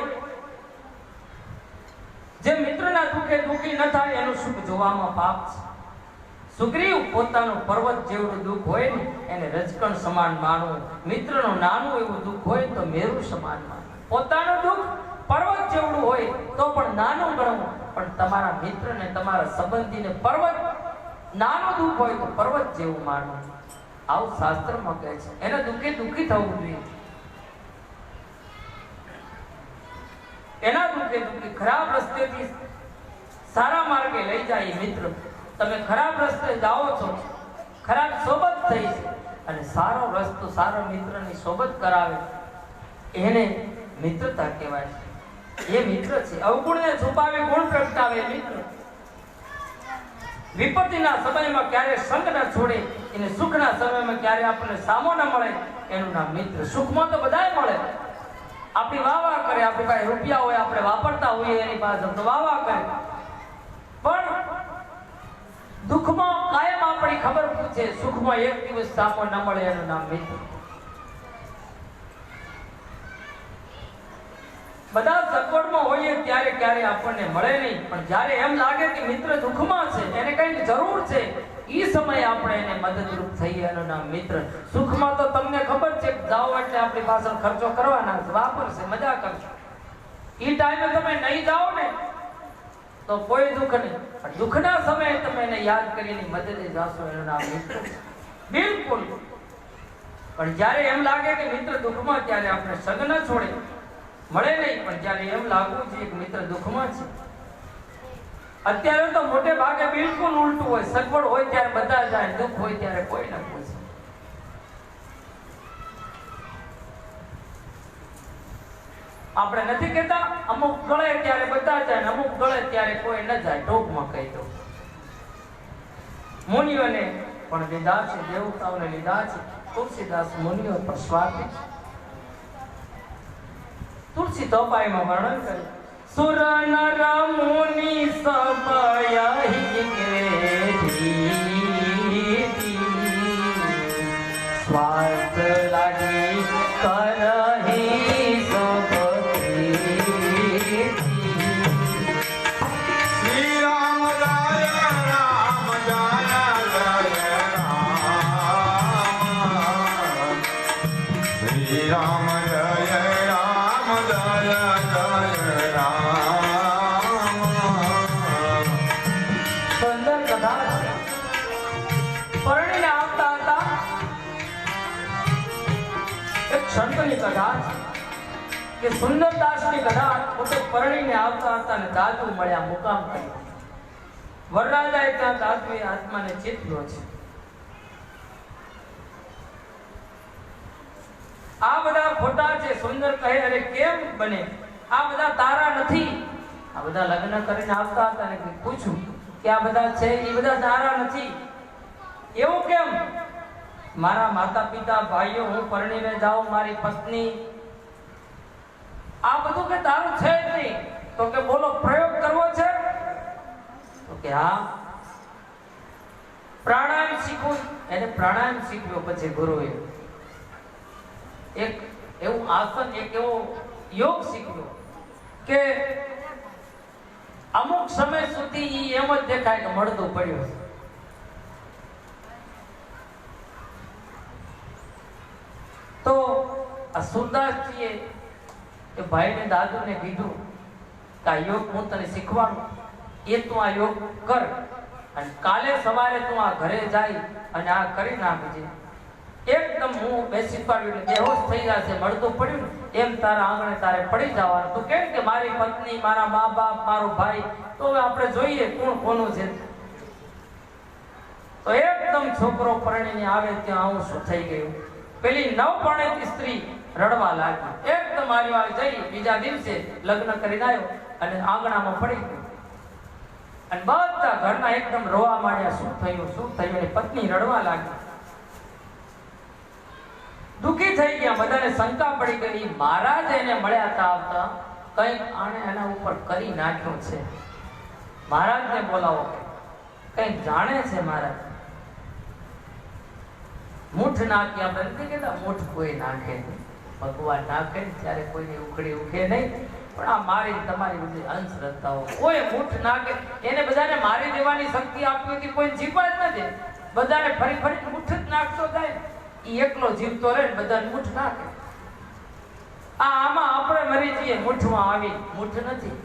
જે મિત્રના દુઃખે દુઃખી ન થાય એનું સુખ જોવામાં પાપ છે. સુગ્રીવ પોતાનું પર્વત જેવડું દુઃખ હોય ને એને રજકણ સમાન માનવું, મિત્રનું નાનું એવું દુઃખ હોય તો મેરુ સમાન માનવું. પોતાનું દુઃખ પર્વત જેવડું હોય તો પણ નાનું ગણવું, પણ તમારા મિત્રને તમારા સંબંધીને પર્વત નાનું દુઃખ હોય તો પર્વત જેવું માનવું. આવું શાસ્ત્રમાં કહે છે. એના દુઃખે દુઃખી થવું જોઈએ. એના દુઃખે દુઃખી ખરાબ રસ્તેથી સારા માર્ગે લઈ જાય મિત્ર. તમે ખરાબ રસ્તે જાઓ છો, ખરાબ સોબત થઈ છે અને સારો રસ્તો સારો મિત્રની સોબત કરાવે એને મિત્રતા કહેવાય છે. એ મિત્ર છે. અવગુણને છુપાવી ગુણ પ્રગટાવે મિત્ર. વિપત્તિના સમયમાં ક્યારે સંગ ન છોડે, એને સુખના સમયમાં ક્યારે આપણને સામો ન મળે, એનું નામ મિત્ર. સુખમાં તો બધાય મળે, આપણી વાહ કરે, આપણી પાસે રૂપિયા હોય, આપણે વાપરતા હોઈએ એની પાસે તો વાહ કરે, પણ દુઃખમાં કાયમ આપણી ખબર પૂછે, સુખમાં એક દિવસ સામો ન મળે, એનું નામ મિત્ર. બધા સગવડમાં હોઈએ ત્યારે ક્યારે આપણને મળે નહીં, પણ જ્યારે એમ લાગે કે મિત્ર દુઃખમાં છે, એને કઈક જરૂર છે, એ સમયે આપણે એને મદદરૂપ થઈએ, એનું નામ મિત્ર. સુખમાં તો તમને ખબર છે કે જાઓ એટલે આપણી પાછળ ખર્ચો કરવાના, વાપરશે, મજા કરશે. એ ટાઈમે તમે નહીં જાઓ ને તો કોઈ દુઃખ નહીં, પણ દુઃખના સમયે તમે એને યાદ કરીને મદદે જાશો, એનું નામ મિત્ર. બિલકુલ. પણ જ્યારે એમ લાગે કે મિત્ર દુઃખમાં, ત્યારે આપણે સગ ન છોડે, મળે નહીં, પણ જ્યારે એમ લાગવું જોઈએ કે મિત્ર દુઃખમાં છે. અત્યારે તો મોટે ભાગે બિલકુલ ઉલટું હોય. સગવડ હોય ત્યારે બધા જાય, દુઃખ હોય ત્યારે કોઈ ન પૂછે. આપણે નથી કહેતા અમુક ગળે ત્યારે બધા જાય, અમુક ગળે ત્યારે કોઈ ન જાય. ટોકમાં કહી દો. મુનિઓને પણ લીધા છે, દેવતાઓને લીધા છે. તુલસીદાસ મુનિઓ પર સ્વામી તુલસી તોપાઈમાં વર્ણન કર્યું. સુર નર મુનિ સબ યહી કેતી સ્વાર્થ લાગી કરહી સબ શ્રી રામ જય રામ જય જય રામ શ્રી રામ જય રામ જય જય રામ સુંદર કથા છે. પરણીને આવતા હતા એક સંતની કથા છે કે સુંદરદાસની કથા પોતે પરણીને આવતા હતા અને દાદુ મળ્યા મુકામ કર્યો. વરરાજાએ ત્યાં દાદુએ આત્માને ચેત્યો છે. આ બધા ખોટા છે. સુંદર કહે અરે કેમ બને, આ બધા તારા નથી. આ બધા લગ્ન કરીને આવતા હતા ને પૂછ્યું કે આ બધા છે એ બધા તારા નથી. એવું કેમ? મારા માતા પિતા ભાઈઓ, હું પરણીને જાઉં, મારી પત્ની, આ બધું કે તારું છે જ નહીં. તો કે બોલો પ્રયોગ કરવો છે? તો કે હા. પ્રાણાયામ શીખવું. એને પ્રાણાયામ શીખ્યો. પછી ગુરુએ એક એવું આસન, એક એવો યોગ શીખ્યો કે અમુક સમય સુધી ઈ એમ જ દેખાય કે મળતું પડ્યું છે. તો આ સુરદાસજીએ એ ભાઈને દાદુને કીધું કે આ યોગ હું તને શીખવાડું, એ તું આ યોગ કર અને કાલે સવારે તું આ ઘરે જાય અને આ કરી નાખજે. એકદમ હું બેસી પાડ્યું એટલે બેહોશ થઈ જશે, મળતું પડ્યું ને એમ તારા આંગણે તારે પડી જવાનું. તું કેમ કે મારી પત્ની, મારા મા બાપ, મારો ભાઈ, તો હવે આપણે જોઈએ કોણ કોનું છે. તો એકદમ છોકરો પરણીને આવે ત્યાં આવું શું થઈ ગયું. પેલી નવપરણિત સ્ત્રી રડવા લાગી. એકદમ આલી જઈ બીજા દિવસે લગ્ન કરીને આવ્યો અને આંગણામાં પડી ગયો અને બધા ઘરના એકદમ રોવા માંડ્યા. શું થયું, શું થયું? એની પત્ની રડવા લાગી, દુઃખી થઈ ગયા. બધાને શંકા પડી ગઈ. મહારાજ એને મળ્યા હતા આવતા, કંઈક આણે એના ઉપર કરી નાખ્યું છે. મહારાજને બોલાવો, કંઈક જાણે છે મહારાજ. મૂઠ નાખી, આપણે નથી કહેતા મૂઠ કોઈ નાખે નહીં, ભગવાન નાખે ત્યારે કોઈની ઉખડી ઉખે નહીં. પણ આ મારી તમારી બધી અંધશ્રદ્ધાઓ, કોઈ મૂઠ નાખે એને બધાને મારી દેવાની શક્તિ આપી હતી, કોઈ જીવવા જ નથી. બધાને ફરી ફરી મૂઠ જ નાખતો જાય. ઈ એકલો જીવતો રહે, બધાને મૂઠ નાખે. આમાં આપણે મરી જઈએ, મૂઠમાં આવી મૂઠ નથી.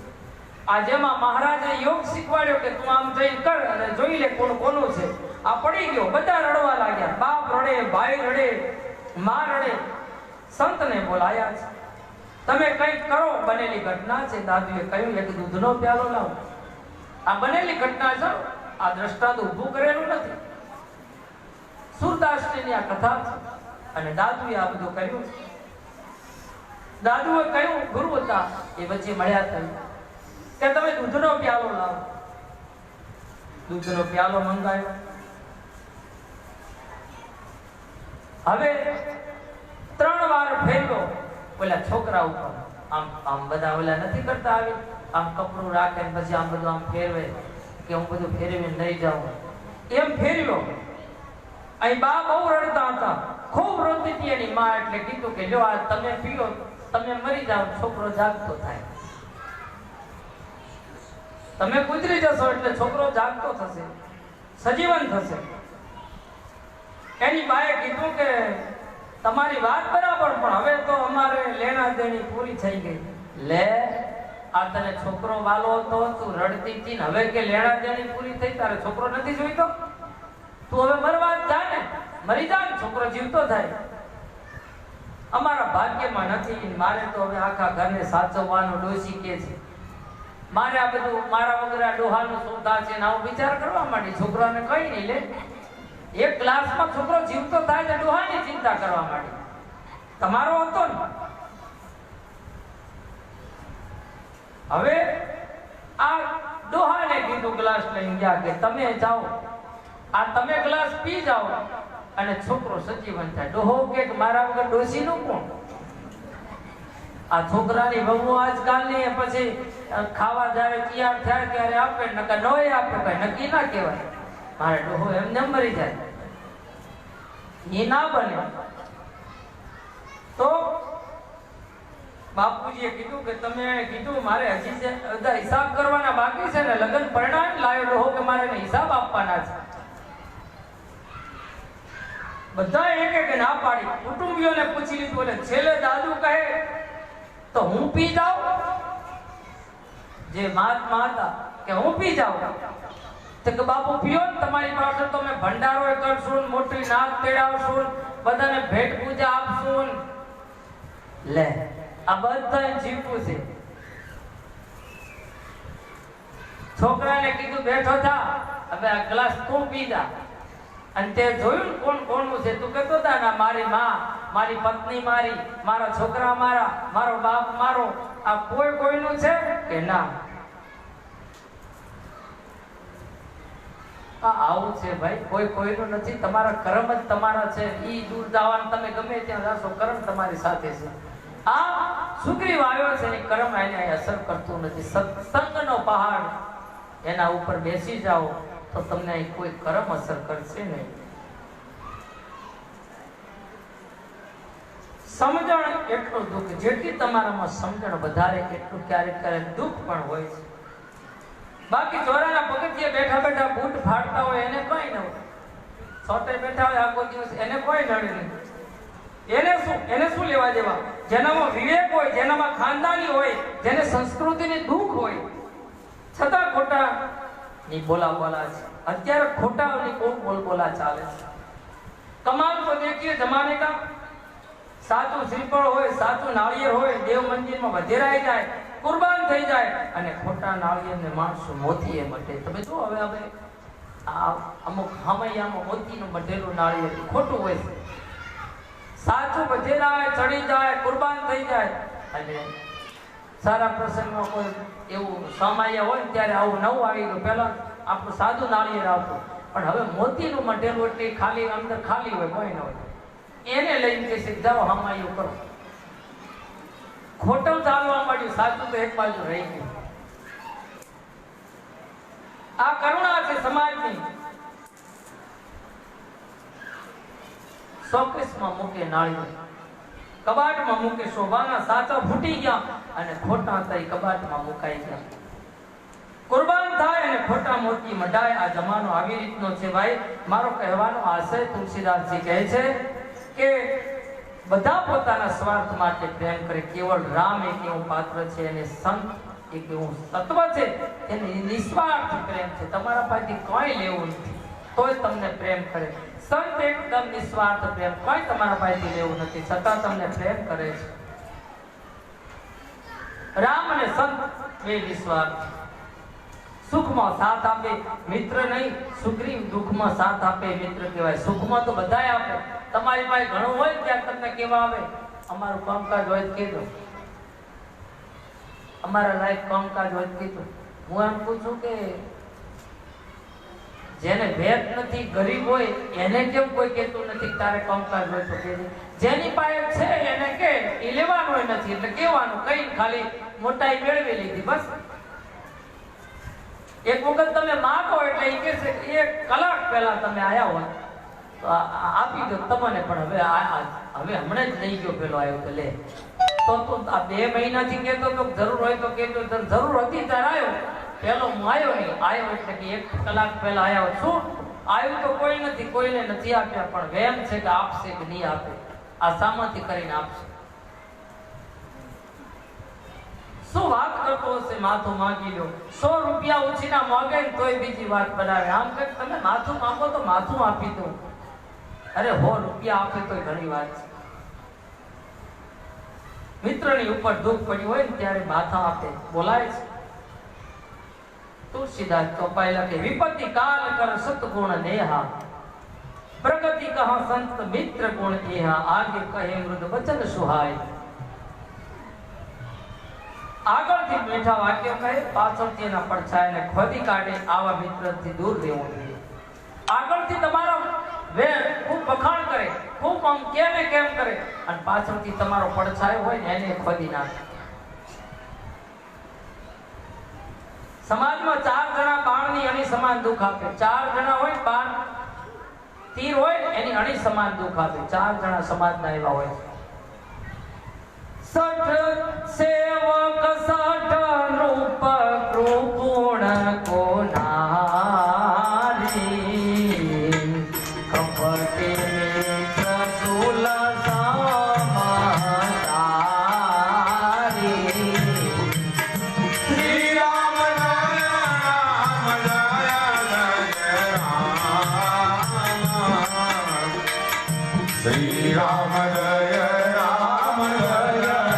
આ જેમાં મહારાજે યોગ શીખવાડ્યો કે તું આમ જઈ કર અને જોઈ લે કોણ કોનું છે. આ પડી ગયો, બધા રડવા લાગ્યા. બાપ રડે, ભાઈ રડે, માં રડે. સંતને બોલાયા છે, તમે કંઈક કરો. બનેલી ઘટના છે. દાદુએ કહ્યું એક દૂધનો પ્યાલો લાવો. આ બનેલી ઘટના છે, આ દ્રષ્ટાંત ઊભું કરેલું નથી. સુરદાસની આ કથા છે અને દાદુએ આ બધું કર્યું છે. દાદુએ કહ્યું, ગુરુ હતા એ વચ્ચે મળ્યા હતા કે તમે દૂધનો પ્યાલો લાવો. દૂધનો પ્યાલો મંગાવ્યો. હવે 3 વાર ફેરવ્યો ઓલા છોકરા ઉપર. આમ આમ બધા ઓલા નથી કરતા, આવી આમ કપડું રાખે પછી આમ બધું આમ ફેરવે કે હું બધું ફેરવીને લઈ જાઉં. એમ ફેરવ્યો. અહીં બા બહુ રડતા હતા, ખૂબ રોતી હતી એની માં. એટલે કીધું કે લ્યો આ તમે પીઓ, તમે મરી જાઓ, છોકરો જાગતો થાય. તમે ગુજરી જશો એટલે છોકરો જાગતો થશે, સજીવન થશે. એની બાએ કીધું કે તમારી વાત બરાબર, પણ હવે તો અમારે લેણા દેણી પૂરી થઈ ગઈ. લે, આ તને છોકરો વાલો હતો, તું રડતી હતી ને હવે કે લેણા દેણી પૂરી થઈ, તારે છોકરો નથી જોઈતો? તું હવે મરવા જ જા ને, મરી જા ને, છોકરો જીવતો થાય. અમારા ભાગ્યમાં નથી. મારે તો હવે આખા ઘરને સાચવવાનું ડોશી કે છે. મારે આ બધું મારા વગર આ ડોહાનું શું થશે ને આવું વિચાર કરવા માંડી. છોકરાને કઈ નહીં લે. એક ક્લાસમાં છોકરો જીવતો થાય ને ડોહાની ચિંતા કરવા માંડી. તમારો હતો ને. હવે આ ડોહાને કીધું, ગ્લાસ લઈને ગયા કે તમે જાઓ, આ તમે ગ્લાસ પી જાઓ અને છોકરો સજીવન થાય. ડોહો કે મારા વગર ડોશીનું કોણ? આ છોકરાની વહુ આજકાલની પછી ખાવા જાય તૈયાર થાય ત્યારે આપે નકર નોય આપે, કઈ નક્કી ના કહેવાય. મારે ડોહો એમને મરી જાય એ ના બને. તો બાપુજીએ કીધું કે તમે કીધું મારે હજી જે બધા હિસાબ કરવાના બાકી છે ને, લગ્ન પરણાવી લાવ્યો ડોહો કે મારે એને હિસાબ આપવાના છે. બધા એક એક ના પાડી, કુટુંબીઓને પૂછી લીધું. એટલે છેલ્લે દાદુ કહે તો હું પી જાઉં, જે મહાત્મા હતા કે હું પી જાઉં. તો કે બાપુ પીઓ ને, તમારી પાસે તો મેં ભંડારો કરશું, મોટી નાક તેડાવશું, બધાને ભેટ પૂજા આપશું. લે આ બધા જીવવું છે. છોકરાને કીધું બેઠો થા, હવે આ ગ્લાસ તું પી જા. અને તે જોયું કોણ કોણનું છે. તું કહેતો હતા ના મારી માં, મારી પત્ની મારી, મારા છોકરા મારા, મારો બાપ મારો, આ કોઈ કોઈનું છે કે ના? આવું છે ભાઈ, કોઈ કોઈનું નથી. તમારા કર્મ જ તમારા છે. ઈ દૂર જવાનું તમે ગમે ત્યાં જાશો, કર્મ તમારી સાથે છે. આ સુગ્રીવ આવ્યો છે, એ કર્મ એને અસર કરતું નથી. સત્સંગનો પહાડ એના ઉપર બેસી જાઓ તો તમને કોઈ કર્મ અસર કરશે નહીં. સમજણ એટલું દુઃખ, જેટલી તમારામાં સમજણ વધારે એટલું ક્યારેક ક્યારેક દુઃખ પણ હોય છે. બાકી ચોરાના પગથિયે બેઠા બેઠા બૂટ ફાડતા હોય એને કોઈ ન હોય, છોટે બેઠા હોય આખો દિવસ એને કોઈ નડે નહીં. એને શું લેવા દેવા? જેનામાં વિવેક હોય, જેનામાં ખાનદાની હોય, જેને સંસ્કૃતિની દુઃખ હોય, છતાં ખોટા ની બોલા બોલા છે. અત્યારે ખોટાની બોલ બોલા ચાલે છે. કમાલ તો દેખીએ જમાને કા. સાચું શ્રીફળ હોય, સાચું નાળિયેર હોય, દેવ મંદિરમાં વધેરાઈ જાય, કુરબાન થઈ જાય, અને ખોટા નાળિયેરને માણસો મોતીએ મટે. તમે જો હવે આ અમુક હમૈયામાં મોતીનું મઢેલું નાળિયેર ખોટું હોય છે. સાચું વધેરાય, ચડી જાય, કુરબાન થઈ જાય. અને સારા પ્રસંગમાં કોઈ એવું સામાન્ય હોય ત્યારે આવું નવું આવી ગયું. પહેલા આપણું સાદું નાળિયેર આવતું, પણ હવે મોતીનું મઢેલું એટલે ખાલી અંદર ખાલી હોય, કોઈ ન હોય. એને લઈને કહેશે જાઓ હમાયું કરો. ખોટું ચાલવા માંડ્યું, સાચું તો એક બાજુ રહી ગયું. આ કરુણા છે સમાજની. શોકેસમાં મૂકે નાળિયેર, કબાટમાં મૂકે શોભાના. સાચા ફૂટી ગયા અને ખોટા હતા એ કબાટમાં મુકાઈ ગયા. કુરબાન થાય અને ખોટા મોતી મઢાય. આ જમાનો આવી રીતનો છે ભાઈ. મારો કહેવાનો આશય તુલસીદાસજી કહે છે કે બધા પોતાના સ્વાર્થ માટે પ્રેમ કરે. કેવળ રામ એક એવું પાત્ર છે, અને સંત એક એવું તત્વ છે, એને નિસ્વાર્થ પ્રેમ છે. તમારા પાસેથી કોઈ લેવું નથી તોય તમને પ્રેમ કરે. સંત એકદમ નિસ્વાર્થ પ્રેમ, કોઈ તમારા પાસેથી લેવું નથી છતાં તમને પ્રેમ કરે છે. રામ અને સંત બે નિસ્વાર્થ. સુખમાં સાથ આપે, મિત્ર નહીં. સુગ્રીવ દુઃખમાં સાથ આપે, મિત્ર કહેવાય. સુખમાં તો બધાય આપે. તમારી પાસે ઘણું હોય ત્યાં તમને કેવા આવે, અમારું કામકાજ હોય તો કહેજો, અમારા લાયક કામકાજ હોય તો કહેજો. હું એમ પૂછું કે જેને ભેટ નથી, ગરીબ હોય, એને કેમ કોઈ કહેતું નથી તારે કામકાજ હોય તો કહેજે? જેની પાસે છે એને કે એ લેવાનું નથી એટલે કહેવાનું, કઈ ખાલી મોટાઈ મેળવી લીધી બસ. એક વખત તમે માગો એટલે એ કહેશે 1 કલાક પહેલા તમે આયા હોય તો આપી દો તમને, પણ હવે હમણાં જ લઈ ગયો પેલો આવ્યો તો લે. તો આ 2 મહિનાથી કહેતો તો જરૂર હોય તો કહેતો, જરૂર હતી ત્યારે આવ્યો. પેલો હું આવ્યો નહીં, આવ્યો એટલે કે 1 કલાક પહેલા આવ્યો. શું આવ્યું તો કોઈ નથી, કોઈને નથી આપ્યા, પણ વેમ છે કે આપશે કે નહીં આપે. આ સામાથી કરીને આપશે. શું વાત કરતો હશે? માથું માંગી લો. 100 રૂપિયા ઓછીના માંગે તોય બીજી વાત બનાવે. આમ કે તમે માથું માંગો તો માથું આપી દો. અરે 100 રૂપિયા આપે તોય ઘણી વાત છે. મિત્રની ઉપર દુઃખ પડ્યું હોય ને ત્યારે માથા આપે, બોલાય છે. તુલસીદાસ ચોપાયેલા કે વિપત્તિ કાલ કર સતગુણ નેહા, પ્રગતિ કહા સંત મિત્ર ગુણ એહા, આગે કહે મૃદ વચન સુહાય. આગળથી મીઠા વાક્ય કહે, પાછળથી એના પડછાયાને ખોદી કાઢે. આવા મિત્રથી દૂર રહેવું જોઈએ. આગળથી તમારા વેર ખૂબ વખાણ કરે, ખૂબ થોડુંક આમ કેમ ને કેમ કરે અને પાછળથી તમારો પડછાયો હોય ને એને ખોદી નાખે. સમાજમાં 4 જણા બાણની અણી સમાન દુઃખ આપે. 4 જણા હોય બાણ તીર હોય એની અણી સમાન દુઃખ આપે. 4 જણા સમાજના એવા હોય. 60 સેવક 60 રૂપ કૃપુણ કોનારી કપટી મિત્ર સુલ સમાધારી. શ્રી રામ જય રામ જય જય રામ. શ્રી રામ જય રામ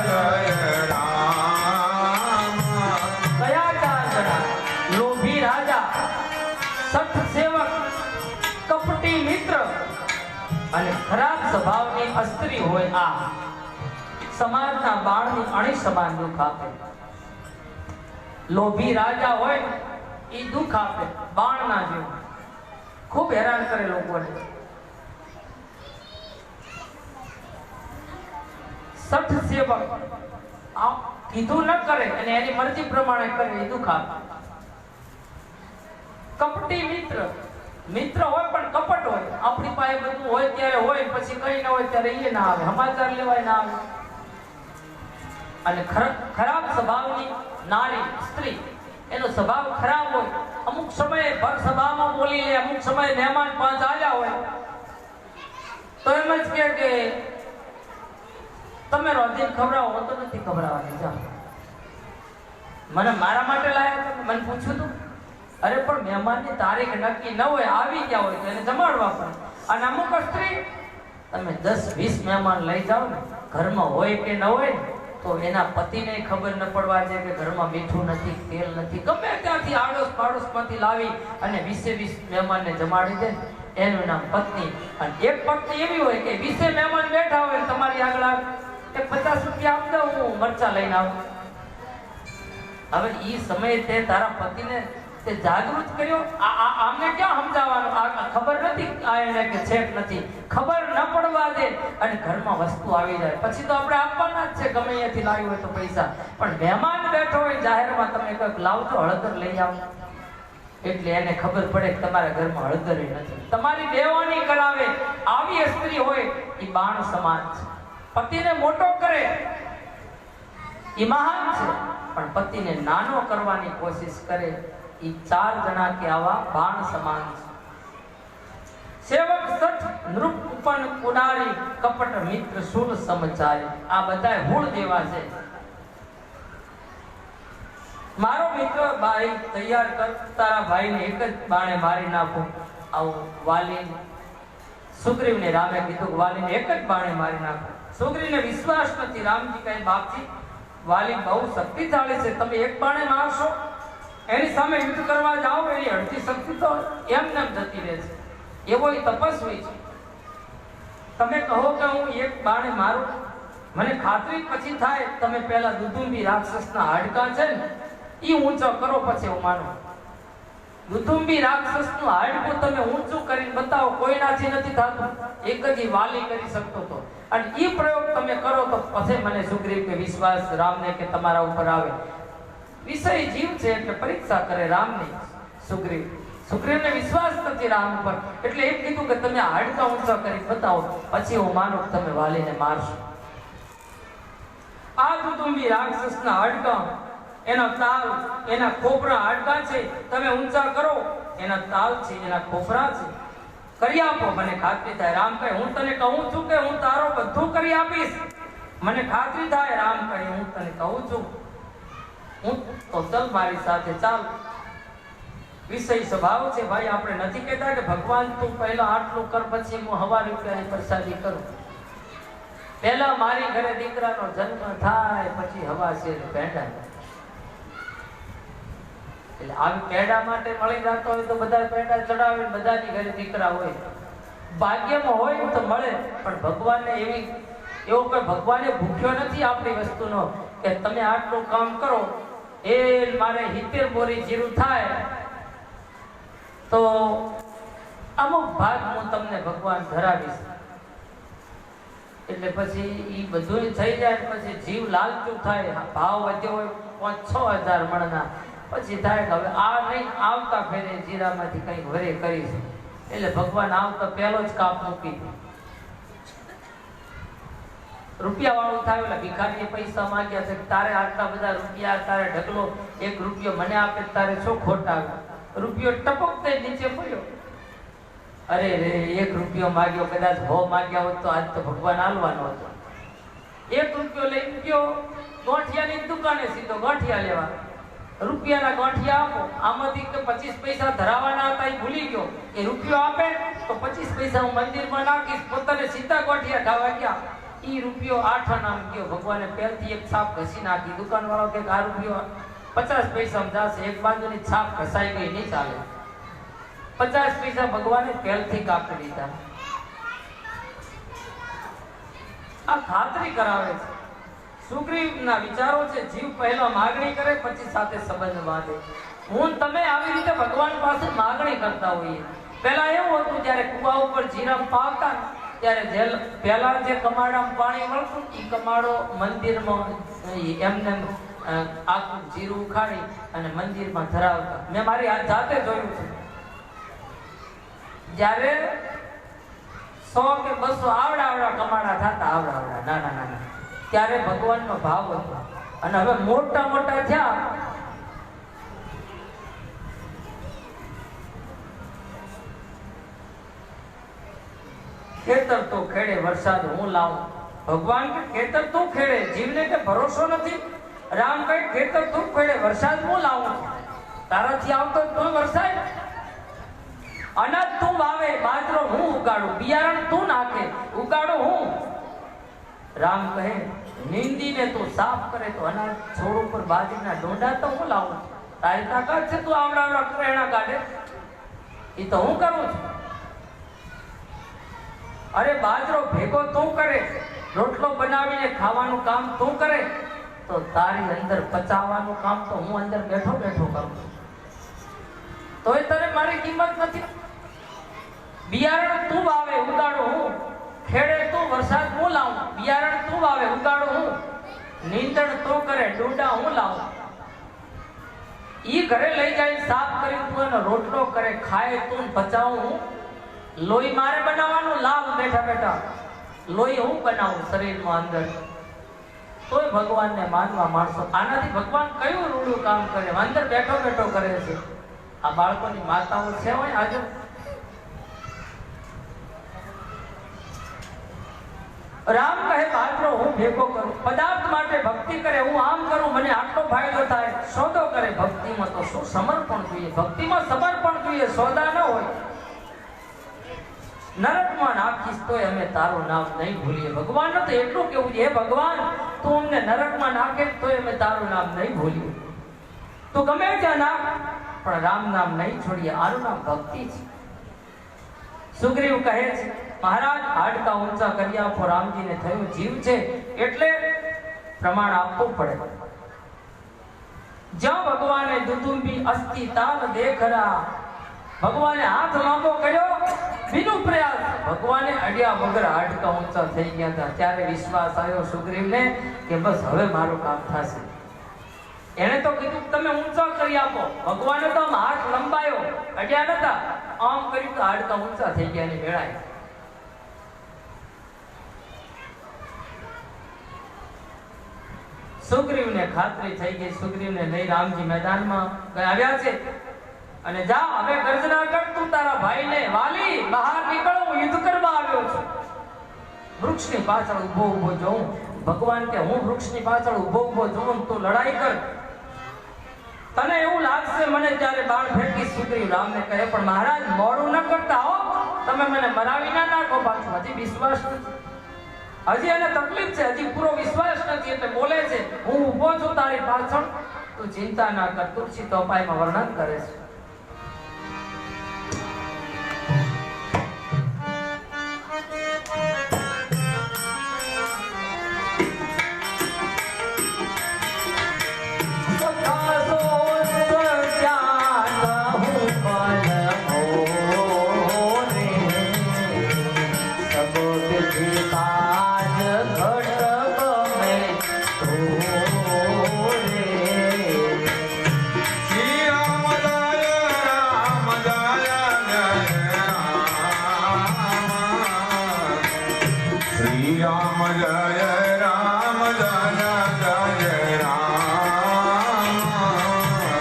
જય જય રામ. કયા 4 જણા? લોભી રાજા, સઠ સેવક, કપટી મિત્ર અને ખરાબ સ્વભાવની સ્ત્રી હોય. આ સમાજના બાળની અણી સમાન દુઃખ આપે. લોભી રાજા હોય એ દુઃખ આપે બાણના જેવું, ખૂબ હેરાન કરે લોકોને. સઠ સેવક કીધું ન કરે અને એની મરજી પ્રમાણે કરે એ દુઃખ આપે. કપટી મિત્ર, મિત્ર હોય પણ કપટ હોય. આપણી પાસે બધું હોય ત્યારે હોય, પછી કઈ ન હોય ત્યારે એ ના આવે, સમાચાર લેવાય ના આવે. અને ખરાબ સ્વભાવની નારી સ્ત્રી, એનો સ્વભાવ ખરાબ હોય. અમુક સમયે ભર સભામાં બોલી લે, અમુક સમયે મહેમાન 5 આવ્યા હોય તો એમ જ કે તમે રોજી ખવડાવો તો નથી ખવડાવવાની. જાઓ, મને મારા માટે લાયા તમે, મને પૂછ્યું તું? અરે પણ મહેમાનની તારીખ નક્કી ન હોય, આવી ગયા હોય તો એને જમાડવા પડે. અને અમુક સ્ત્રી તમે 10-20 મહેમાન લઈ જાઓ ને, ઘરમાં હોય કે ન હોય તો એના પતિને ખબર ન પડવા દે કે ઘરમાં મીઠું નથી, તેલ નથી, ગમે ત્યાંથી આડોશ પાડોશમાંથી લાવી અને 20-20 મહેમાનને જમાડી દે. એનું નામ પત્ની. અને એક પત્ની એવી હોય કે 20 મહેમાન બેઠા હોય તમારી આગળ આવે, 50 રૂપિયા આપ દો, હું મરચા લઈને આવું. હવે એ સમયે તે તારા પતિને તે જાગૃત કર્યો. આમને ક્યાં સમજાવવાનું? આ ખબર નથી આ એને કે છેક નથી, ખબર ન પડવા દે અને ઘરમાં વસ્તુ આવી જાય પછી તો આપણે આપવાના જ છે, ગમે અહીંયાથી લાવી હોય તો પૈસા. પણ મહેમાન બેઠો હોય જાહેરમાં, તમે કંઈક લાવજો, હળદર લઈ આવો, એટલે એને ખબર પડે કે તમારા ઘરમાં હળદર નથી. તમારી દેવાની કરાવે આવી સ્ત્રી હોય એ બાણ સમાન છે. પતિને મોટો કરે એ મહાન છે, પણ પતિને નાનો કરવાની કોશિશ કરે એ 4 જણા કે આવા બાણ સમાન છે. સેવક સઠ નૃપ ઉપન કુનારી કપટ મિત્ર સુર સમચારી. આ બધા હુળ જેવા છે. મારો મિત્ર ભાઈ તૈયાર કર, તારા ભાઈને એક જ બાણે મારી નાખો. આવું વાલી સુગ્રીવને રામે કીધું કે વાલીને એક જ બાણે મારી નાખો. સુગ્રીવને વિશ્વાસ નથી. રામજી કહે બાપજી, વાલી બહુ શક્તિશાળી છે, તમે એક બાણે મારશો, એની સામે યુદ્ધ કરવા જાઓ, એની અડધી શક્તિ તો એમને જતી રહે છે. એવો એ તપસ્વી છે. તમે કહો કે હું એક બાણે મારું, મને ખાતરી પછી થાય તમે પહેલા દુદુંબી રાક્ષસના હાડકા છે ને એ ઊંચો કરો, પછી હું માનું. દુદુંબી રાક્ષસનું હાડકું તમે ઊંચું કરીને બતાવો, કોઈનાથી નથી થતું, એક જ વાલી કરી શકતો હતો. અને એ પ્રયોગ તમે કરો તો પછી મને સુગ્રીવ કે વિશ્વાસ રામને કે તમારા ઉપર આવે. વિષય જીવ છે એટલે પરીક્ષા કરે રામની. સુગ્રીવને વિશ્વાસ નથી રામ ઉપર, એટલે એમ કીધું કે તમે હાડકા ઊંચા કરી બતાવો, પછી હું માનું કે તમે વાલીને મારશો. આ દુદુંબી રાક્ષસના હાડકા, એના તાલ, એના ખોપરા હાડકા છે, તમે ઊંચા કરો, એના તાલ છે, એના ખોપરા છે, કરી આપો, મને ખાતરી થાય. રામ કહે હું તને કહું છું કે હું તારો બધું કરી આપીશ, મને ખાતરી થાય. રામ કહે હું તને કહું છું, હું તો ચલ મારી સાથે ચાલ. વિષય સ્વભાવ છે ભાઈ. આપણે નથી કહેતા કે ભગવાન તું પહેલા આટલું કર, પછી હું હવા રૂપિયાની પ્રસાદી કરું. પહેલા મારી ઘરે દીકરાનો જન્મ થાય, પછી હવા શેર પેંડા. એટલે આવી પેંડા માટે મળી જતો હોય તો બધા પેંડા ચડાવે, બધાની ઘરે દીકરા હોય. ભાગ્યમાં હોય તો મળે, પણ ભગવાનને એવો કોઈ ભગવાને ભૂખ્યો નથી આપણી વસ્તુનો કે તમે આટલું કામ કરો, એ મારે 70 બોરી જીરું થાય તો અમુક ભાગ હું તમને ભગવાન ધરાવીશ. એટલે પછી એ બધું થઈ જાય પછી જીવ લાલચું થાય, ભાવ વધ્યો હોય 5-6 હજાર મણના, પછી થાય કે હવે આ નહીં આવતા ફેરે જીરામાંથી કંઈક વરે કરીશું. એટલે ભગવાન આવતા પહેલો જ કાપ મૂકી દે. રૂપિયા વાળું થાય એટલે ભિખારીએ પૈસા માંગ્યા છે, તારે આટલા બધા રૂપિયા, તારે ઢગલો 1 રૂપિયો મને આપે તારે શું ખોટ આવે? રૂપિયો ટપકતે નીચે પડ્યો. અરે રે 1 રૂપિયો માગ્યો, કદાચ 100 માગ્યા હોત તો આજ તો ભગવાન આલવાનો હતો. 1 રૂપિયો લઈ ગયો ગોઠિયાની દુકાને, સીધો ગોઠિયા લેવા. રૂપિયાના ગોઠિયા આપો, આમાંથી કે 25 પૈસા ધરાવવાના હતા એ ભૂલી ગયો. એ રૂપિયો આપે તો 25 પૈસા હું મંદિરમાં નાખીશ, પોતાને સીધા ગોઠિયા ઢાવા ગયા. ઈ રૂપિયો 8 નામ ગયો. ભગવાને પહેલથી એક છાપ ઘસી નાખી. દુકાનવાળો કે આ રૂપિયો 50 પૈસામાં જશે, એક બાજુની છાપ ઘસાઈ ગઈ, નહીં ચાલે. 50 પૈસા ભગવાને પહેલથી કાપી દીધા. આ ખાતરી કરાવે છે. સુગ્રીવના વિચારો છે, જીવ પહેલા માગણી કરે પછી સાથે સંબંધ બાંધે. હું તમે આવી રીતે ભગવાન પાસે માગણી કરતા હોઈએ. પહેલા એવું હતું જ્યારે કુવા ઉપર જીરા પાવતા ત્યારે પહેલા જે કમાડામાં પાણી મળતું એ કમાડો મંદિરમાં એમને આખું જીરું ઉખાડી અને મંદિરમાં ધરાવતા. મેં મારી જાતે જોયું છે. જ્યારે 100 કે 200 આવડા કમાડા થતા, આવડા નાના, ત્યારે ભગવાનનો ભાવ હતો. અને હવે મોટા થયા ખેતર તો ખેડે વરસાદ હું લાવું. ભગવાન કે ખેતર તું ખેડે, જીવને કે ભરોસો નથી. રામ કહે ખેતર તું ખેડે વરસાદ હું લાવું. તારાથી આવતો તો વરસાદ. અનાજ તું વાવે, બાજરો હું ઉગાડું, બિયારણ તું નાખે, ઉગાડું હું. રામ કહે નીંદીને તું સાફ કરે તો અનાજ છોડ ઉપર બાજરીના ડોંડા તો હું લાવું. તારી તાકાત છે તું આવડા કરેણા કાઢે, એ તો હું કરું છું. અરે બાજરો ભેગો તું કરે, રોટલો બનાવીને ખાવાનું કામ તું કરે, તો તારી અંદર પચાવવાનું કામ તો હું અંદર બેઠો કરું. તોય તને મારી કિંમત નથી. બિયારણ તું વાવે, ઉગાડું હું. ખેડે તું, વરસાદ હું લાવું. બિયારણ તું વાવે, ઉગાડું હું. નીંદણ તું કરે, ડૂંડા હું લાવું. ઈ ઘરે લઈ જાય સાફ કરી તું એનો રોટલો કરે, ખાય તું, પચાવું હું. લોહી મારે બનાવવાનું, લાવ બેઠા લોહી હું બનાવું શરીરમાં અંદર. તોય ભગવાનને માનવા માણસો. આનાથી ભગવાન કયું રૂડું કામ કરે? અંદર બેઠો કરે છે. આ બાળકોની માતાઓ છે હોય આજે. રામ કહે બાજરો હું ભેગો કરું, પદાર્થ માટે ભક્તિ કરે, હું આમ કરું મને આટલો ફાયદો થાય. સોદો કરે, ભક્તિમાં તો શું સમર્પણ જોઈએ? ભક્તિમાં સમર્પણ જોઈએ, સોદા ન હોય. નરકમાં નાખીશ તોય અમે તારું નામ નહીં ભૂલીએ. ભગવાન તો એટલું કેવું છે, હે ભગવાન તું અમને નરકમાં નાખે તોય અમે તારું નામ નહીં ભૂલીએ. તું ગમે ત્યાં નાખ પણ રામ નામ નહીં છોડીએ. આનું નામ ભક્તિ છે. સુગ્રીવ કહે છે મહારાજ હાડકા ઊંચા કરી આપો. રામજીને થયું જીવ છે એટલે પ્રમાણ આપવું પડે. જ્યાં ભગવાને દુદુંબી અસ્તિ તાલ દેખરા, ભગવાને હાથ લાંબો કર્યો બિનું પ્રયાસ, ભગવાને અડ્યા વગર હાડકા ઊંચા થઈ ગયા હતા. ત્યારે વિશ્વાસ આવ્યો સુગ્રીવને કે બસ હવે મારું કામ થશે. એને તો કીધું તમે ઊંચા કરી આપો. ભગવાને તો આમ હાથ લંબાયો, અડ્યા નતા, આમ કર્યું તો હાડકા ઊંચા થઈ ગયા એની વેળાએ. સુગ્રીવને ખાતરી થઈ ગઈ. સુગ્રીવને લઈ રામજી મેદાનમાં આવ્યા છે અને જા હવે ગર્જના કર તું તારા ભાઈને, વાલી બહાર નીકળ, હું યુદ્ધ કરવા આવ્યો છું. વૃક્ષની પાછળ ઊભો જોઉં. ભગવાન કે હું વૃક્ષની પાછળ ઊભો જોઉં તું લડાઈ કર. તને એવું લાગશે મને ત્યારે બાણ ફેંકી. સુગ્રીવ રામને કહે પણ મહારાજ મોડું ન કરતા હો, તમે મને મરાવી ના નાખો. પાછું હજી વિશ્વાસ નથી, હજી એને તકલીફ છે, હજી પૂરો વિશ્વાસ નથી એટલે બોલે છે હું ઊભો છું તારી પાછળ, તું ચિંતા ના કર. તુલસી તોપાઈમાં વર્ણન કરે છે. શ્રી રામ જય રામ જય જય રામ.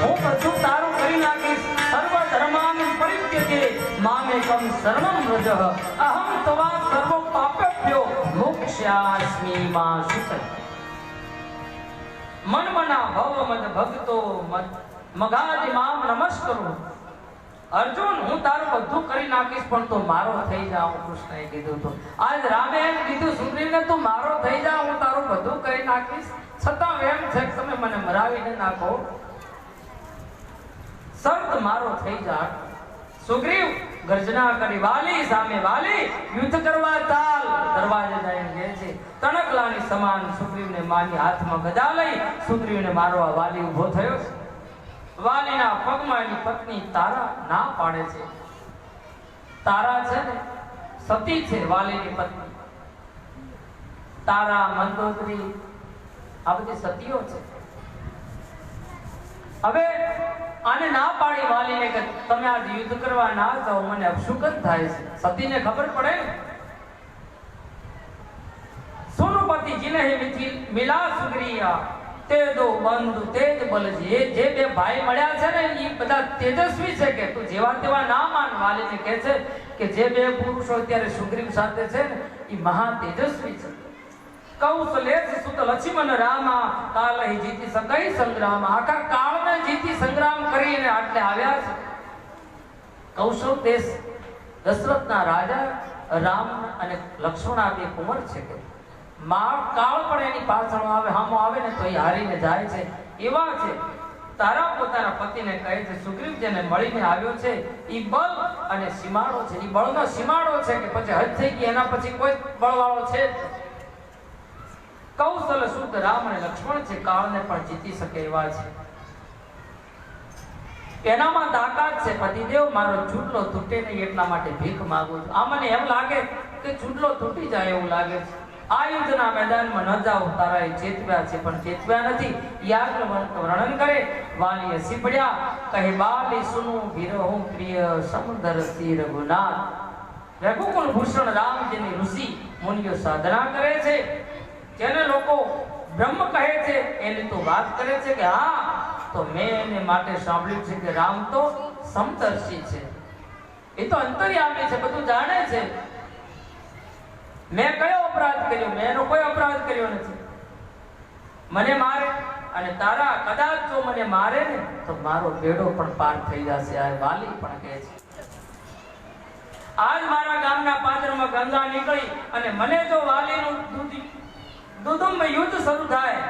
હું બધું તારું કરી નાખીશ. સર્વ ધર્માન પરિત્યજે મામેકમ શરણમ વ્રજ. અહમ ત્વા સર્વ પાપેભ્યો મોક્ષ્યાસ્મિ મા શુચિ. મન મના ભવ મદ ભક્તો મગાજ મામ નમસ્કરો. અર્જુન હું તારું બધું કરી નાખીશ પણ તું મારો થઈ જા. કૃષ્ણએ કીધું તો આજ રામે એમ કીધું સુગ્રીવને તું મારો થઈ જા, હું તારું બધું કરી નાખીશ. છતાં એમ છે કે તમે મને મરાવીને નાખો, શરત મારો થઈ જા. સુગ્રીવ ગર્જના કરી વાલી સામે વાલી યુદ્ધ કરવા ચાલ. દરવાજે જઈને કહે છે તણકલાની સમાન સુગ્રીવને માની હાથમાં ગદા લઈ સુગ્રીવને મારવા વાલી ઊભો થયો છે. વાલીના પગમાં એની પત્ની તારા ના પાડે છે. તારા છે ને સતી છે, વાલીની પત્ની. તારા, મંદોદરી આ બધી સતીઓ છે. હવે આને ના પાડી વાલીને કે તમે આજ યુદ્ધ કરવા ના જાઓ, મને અપશુકન થાય છે. સતીને ખબર પડે ને. સોનુપતિ જીને મિલા સુગ્રીયા તે દો બંધુ તેજ બલજી. જે બે ભાઈ મળ્યા છે ને એ બધા તેજસ્વી છે કે તું જેવા તેવા ના માન. વાલીને કહે છે કે જે બે પુરુષો અત્યારે સુગ્રીવ સાથે છે ને એ મહા તેજસ્વી છે. કૌશલેશ સુત લક્ષ્મણ રામા કાલહી જીતી સકઈ સંગ્રામ. આખા કાળને જીતી સંગ્રામ કરીને આટલે આવ્યા છે. કૌશલ દેશ દશરથના રાજા રામ અને લક્ષ્મણ બે કુંવર છે કે કાળ પણ એની પાછળ આવે, હામો આવે ને તો એ હારીને જાય છે. એવા છે. તારા પોતાના પતિને કહે છે સુગ્રીવ જેને મળીને આવ્યો છે એ બળ અને સીમાડો છે. એ બળનો સીમાડો છે કે પછી હદ થઈ ગઈ, એના પછી કોઈ બળવાળો છે. કૌશલ શુદ્ધ રામ અને લક્ષ્મણ છે, કાળને પણ જીતી શકે એવા છે. એનામાં તાકાત છે. પતિદેવ મારો ચૂંટલો તૂટે નહીં એટલા માટે ભીખ માંગુ છું. આ મને એમ લાગે કે ચૂંટલો તૂટી જાય એવું લાગે છે. આ યુદ્ધના મેદાનમાં ન જાઓ. તારા ચેતવ્યા છે પણ ચેતવ્યા નથી. યાજ્ઞ વર્ણન કરે. વાલી હસી પડ્યા કહે બાલી સુનું વિરહું પ્રિય સમુદર સી રઘુનાથ. રઘુકુલ ભૂષણ રામ જેની ઋષિ મુનિઓ સાધના કરે છે, જેને લોકો બ્રહ્મ કહે છે, એની તો વાત કરે છે કે હા તો મેં એને માટે સાંભળ્યું છે કે રામ તો સમદર્શી છે. એ તો અંતર્યામી છે, બધું જાણે છે. મેં કયો અપરાધ કર્યો? મેં એનો કોઈ અપરાધ કર્યો નથી. મને મારે અને તારા કદાચ જો મને મારે ને તો મારો બેડો પણ પાર થઈ જશે. આ વાલી પણ કહે છે. આજ મારા ગામના પાદરમાં ગંગા નીકળી અને મને જો વાલીનું દુદુમ્બ યુદ્ધ શરૂ થાય,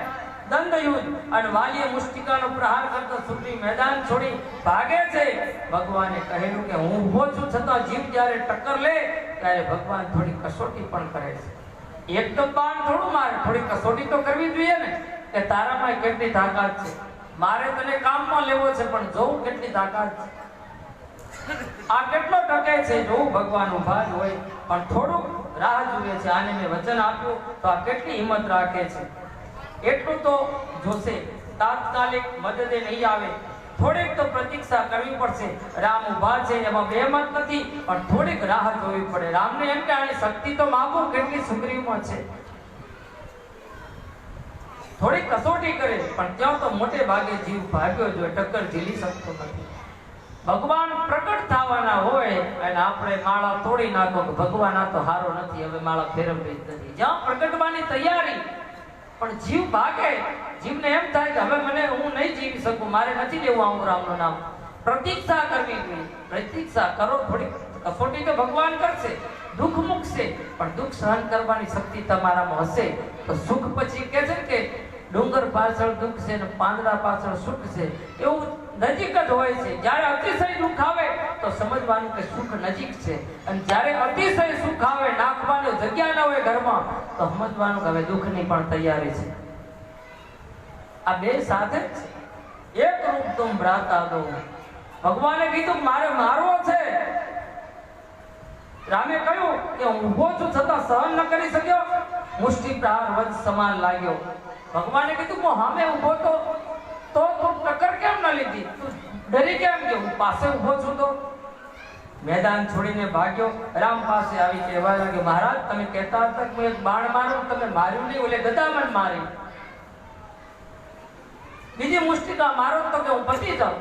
દંડ યુદ્ધ, અને વાલીએ મુષ્ટિકાનો પ્રહાર કરતો સુગ્રીવ મેદાન છોડી ભાગે છે. ભગવાને કહેલું કે હું ઊભો છું છતાં જીવ જ્યારે ટક્કર લે ત્યારે ભગવાન થોડી કસોટી પણ કરે છે. એક તો બાણ થોડું મારે, થોડી કસોટી તો કરવી જોઈએ ને કે તારામાં કેટલી તાકાત છે. મારે તને કામમાં લેવો છે પણ જોઉં કેટલી તાકાત છે. આ કેટલો ટકે છે જોઉં. ભગવાન ઉભા જ હોય પણ થોડુંક રાહ જુએ છે. આને મેં વચન આપ્યું તો આ કેટલી હિંમત રાખે છે એટલું તો જોશે. તાત્કાલિક મદદે નહીં આવે, થોડીક તો પ્રતીક્ષા કરવી પડશે. રામ ઉભા છે એમાં બે મત નથી પણ થોડીક રાહ જોવી પડે. રામને એમ કે આની શક્તિ તો માગો કેટલી સુગ્રીવમાં છે. થોડી કસોટી કરે પણ ત્યાં તો મોટે ભાગે જીવ ભાગ્યો જો ટક્કર ઝીલી શકતો નથી. ભગવાન પ્રકટ થવાના હોય અને આપણે માળા તોડી નાખો કે ભગવાન આ તો હારો નથી, હવે માળા ફેરવવી જ નથી. જ્યાં પ્રકટવાની તૈયારી પણ જીવ ભાગે. જીવને એમ થાય કે હવે મને હું નહીં જીવી શકું, મારે નથી લેવું આવું રામનું નામ. પ્રતીક્ષા કરવી જોઈએ. પ્રતીક્ષા કરો, થોડી કસોટી તો ભગવાન કરશે, દુઃખ મૂકશે પણ દુઃખ સહન કરવાની શક્તિ તમારામાં હશે તો સુખ પછી કે છે કે ડુંગર પાછળ દુઃખ છે ને પાંદડા પાછળ સુખ છે, એવું નજીક જ હોય છે. જ્યારે અતિશય દુઃખ આવે તો સમજવાનું કે સુખ નજીક છે, અને જ્યારે અતિશય સુખ આવે, નાખવાની જગ્યા ન હોય ઘરમાં, તો સમજવાનું કે હવે દુઃખની પણ તૈયારી છે. આ બે સાથે જ છે. એક રૂપ તુમ ભ્રાતા દો. ભગવાને કીધું મારે મારવો છે. રામે કહ્યું કે હું ઊભો છું છતાં સહન ન કરી શક્યો. મુષ્ટિ પ્રહાર વધ સમાન લાગ્યો. ભગવાને કીધું હું સામે ઊભો તો તું ટક્કર કેમ ન લીધી? તું ડરી કેમ કે હું પાસે ઊભો છું તો? મેદાન છોડીને ભાગ્યો. રામ પાસે આવી કહેવા લાગ્યો, મહારાજ તમે કહેતા હતા કે હું એક બાણ મારું, તમે માર્યું નહીં, ઓલે ગદામણ મારી. બીજી મુષ્ટિકા મારો તો કે હું પતી જાઉં.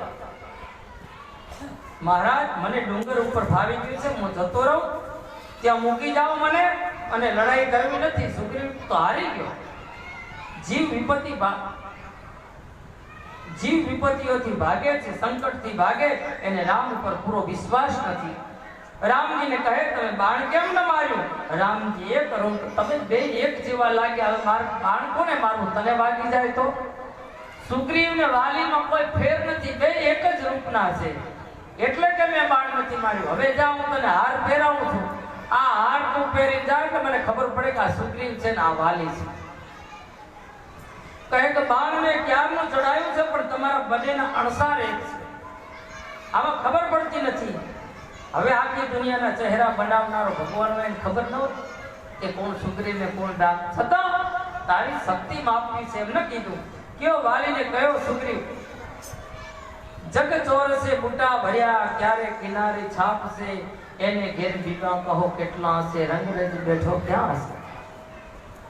મહારાજ મને ડુંગર ઉપર ફાવી ગયું છે, હું જતો રહું, ત્યાં મૂકી જાઓ મને, અને લડાઈ કરવી નથી. સુગ્રીવ તો હારી ગયો. જીવ વિપત્તિઓથી ભાગે છે, સંકટથી ભાગે, એને રામ ઉપર પૂરો વિશ્વાસ નથી. રામજીને કહે તમે બાણ કેમ ન માર્યું? રામજી એ કરો, તમે બે એક જેવા લાગ્યા, હવે બાણ કોને મારવું? તને વાગી જાય તો? સુગ્રીવ ને વાલીમાં કોઈ ફેર નથી, બે એક જ રૂપના છે, એટલે કે મેં બાણ નથી માર્યું. હવે જા, હું તને હાર ફેરાવું છું, આ હાર તું પહેરી જા કે મને ખબર પડે કે આ સુગ્રીવ છે ને આ વાલી છે. કહે કે બાણ મેં ક્યારનું ચડાયું છે, પણ તમારા બંનેના અણસાર એક છે, આમાં ખબર પડતી નથી. હવે આખી દુનિયાના ચહેરા બનાવનારો ભગવાન એને ખબર ન હોત કે કોણ સુગ્રીવ ને કોણ રામ. છતાં તારી શક્તિ માપની છે એમ ન કીધું. કયો વાલીને કયો સુગ્રીવ? જગ ચોરસે બુટા ભર્યા, ક્યારે કિનારે છાપશે, એને ઘેર બીવા કહો કેટલા હશે, રંગરેજ બેઠો ક્યાં હશે.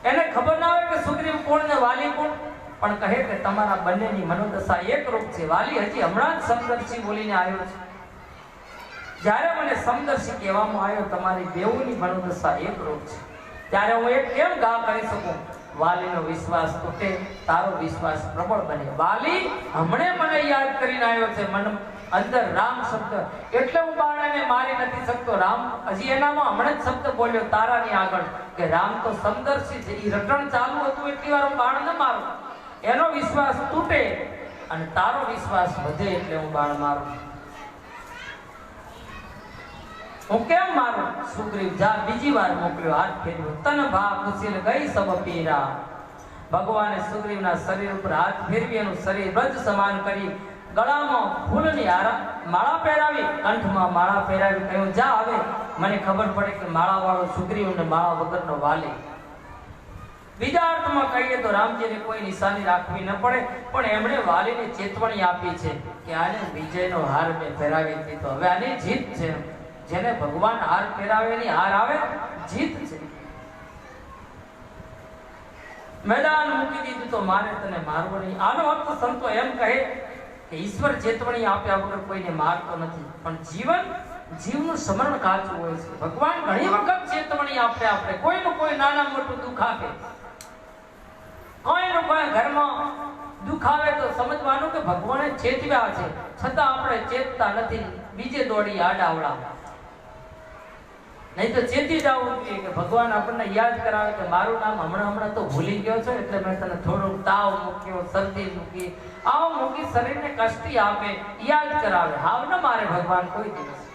એને ખબર ના હોય કે સુગ્રીવ કોણ ને વાલી કોણ, પણ કહે કે તમારા બંનેની મનોદશા એક રૂપ છે. વાલી હજી હમણાં જ સમદર્શી બોલીને આવ્યો છે. જ્યારે મને સમદર્શી કહેવામાં આવ્યો તમારી બેઉની મનોદશા એક રૂપ છે, ત્યારે હું એક કેમ ગા કરી શકું? વાલીનો વિશ્વાસ તૂટે, તારો વિશ્વાસ પ્રબળ બને. વાલી હમણે મને યાદ કરીને આવ્યો છે, મન અંદર રામ શબ્દ, એટલે હું બાણાને મારી નથી શકતો. રામ હજી એનામાં હમણાં જ શબ્દ બોલ્યો તારાની આગળ કે રામ તો સમદર્શી છે, એ રટણ ચાલુ હતું એટલી વાર હું બાણ ન મારું. એનો વિશ્વાસ તૂટે અને તારો વિશ્વાસ વધે એટલે હું બાણ મારું. હું કેમ મારું? સુગ્રીવ જા, બીજી વાર મોકલ્યો, હાથ ફેરવ્યો, તન ભા કુશીલ ગઈ સબ પીરા. ભગવાને સુગ્રીવના શરીર ઉપર હાથ ફેરવી એનું શરીર વ્રજ સમાન કરી, ગળામાં ફૂલની માળા પહેરાવી, કંઠમાં માળા પહેરાવી, કહ્યું જા, હવે મને ખબર પડે કે માળા વાળો સુગ્રીવ ને માળા વગરનો વાલી. બીજા અર્થમાં કહીએ તો રામજીને કોઈ નિશાની રાખવી ન પડે, પણ એમણે વાલીને ચેતવણી આપી છે કે આને વિજયનો હાર મેં પહેરાવી દીધો, હવે આની જીત છે. જેને ભગવાન હાર પહેરાવે એની હાર આવે, જીત છે. મેદાન મૂકી દીધું તો મારે તને મારવો નહીં. આનો અર્થ સંતો એમ કહે કે ઈશ્વર ચેતવણી આપ્યા વગર કોઈને મારતો નથી, પણ જીવનું સ્મરણ કાચું હોય છે. ભગવાન ઘણી વખત ચેતવણી આપે, આપણે કોઈનું કોઈ નાના મોટું દુઃખ આપે, કોઈનું કોઈ ઘરમાં દુઃખ આવે તો સમજવાનું કે ભગવાને ચેતવ્યા છે, છતાં આપણે ચેતતા નથી, બીજે દોડી આડાવડા. નહીં તો ચેતી જવું જોઈએ કે ભગવાન આપણને યાદ કરાવે કે મારું નામ હમણાં તો ભૂલી ગયો છે, એટલે મેં તને થોડુંક તાવ મૂક્યો, શરદી મૂકી, આવ મૂકી, શરીરને કષ્ટી આપે, યાદ કરાવે. હાવ ન મારે ભગવાન કોઈ દિવસ.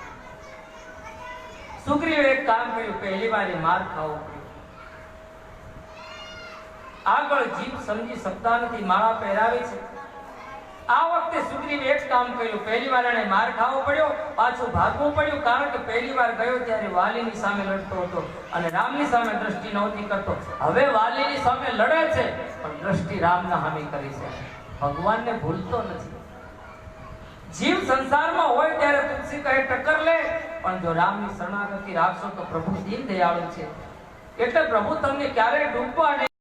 સુગ્રીવે એક કામ કર્યું, પહેલી વાર માર ખાવો પડ્યો. આગળ જીભ સમજી શકતા નથી, માળા પહેરાવી છે. આ વખતે સુગ્રીવે એક કામ કર્યું, પહેલી વાર એને માર ખાવો પડ્યો, પાછું ભાગવું પડ્યું, કારણ કે પહેલી વાર ગયો ત્યારે વાલીની સામે લડતો હતો અને રામની સામે દ્રષ્ટિ નહોતી કરતો. હવે વાલીની સામે લડે છે, પણ દ્રષ્ટિ રામના સામે કરી છે. ભગવાનને ભૂલતો નથી. જીવ સંસારમાં હોય ત્યારે તુલસી કહે ટક્કર લે, પણ જો રામની શરણાગતિ રાખશો તો પ્રભુ દીન દયાળુ છે, એટલે પ્રભુ તમને ક્યારેય ડૂબવા નહીં.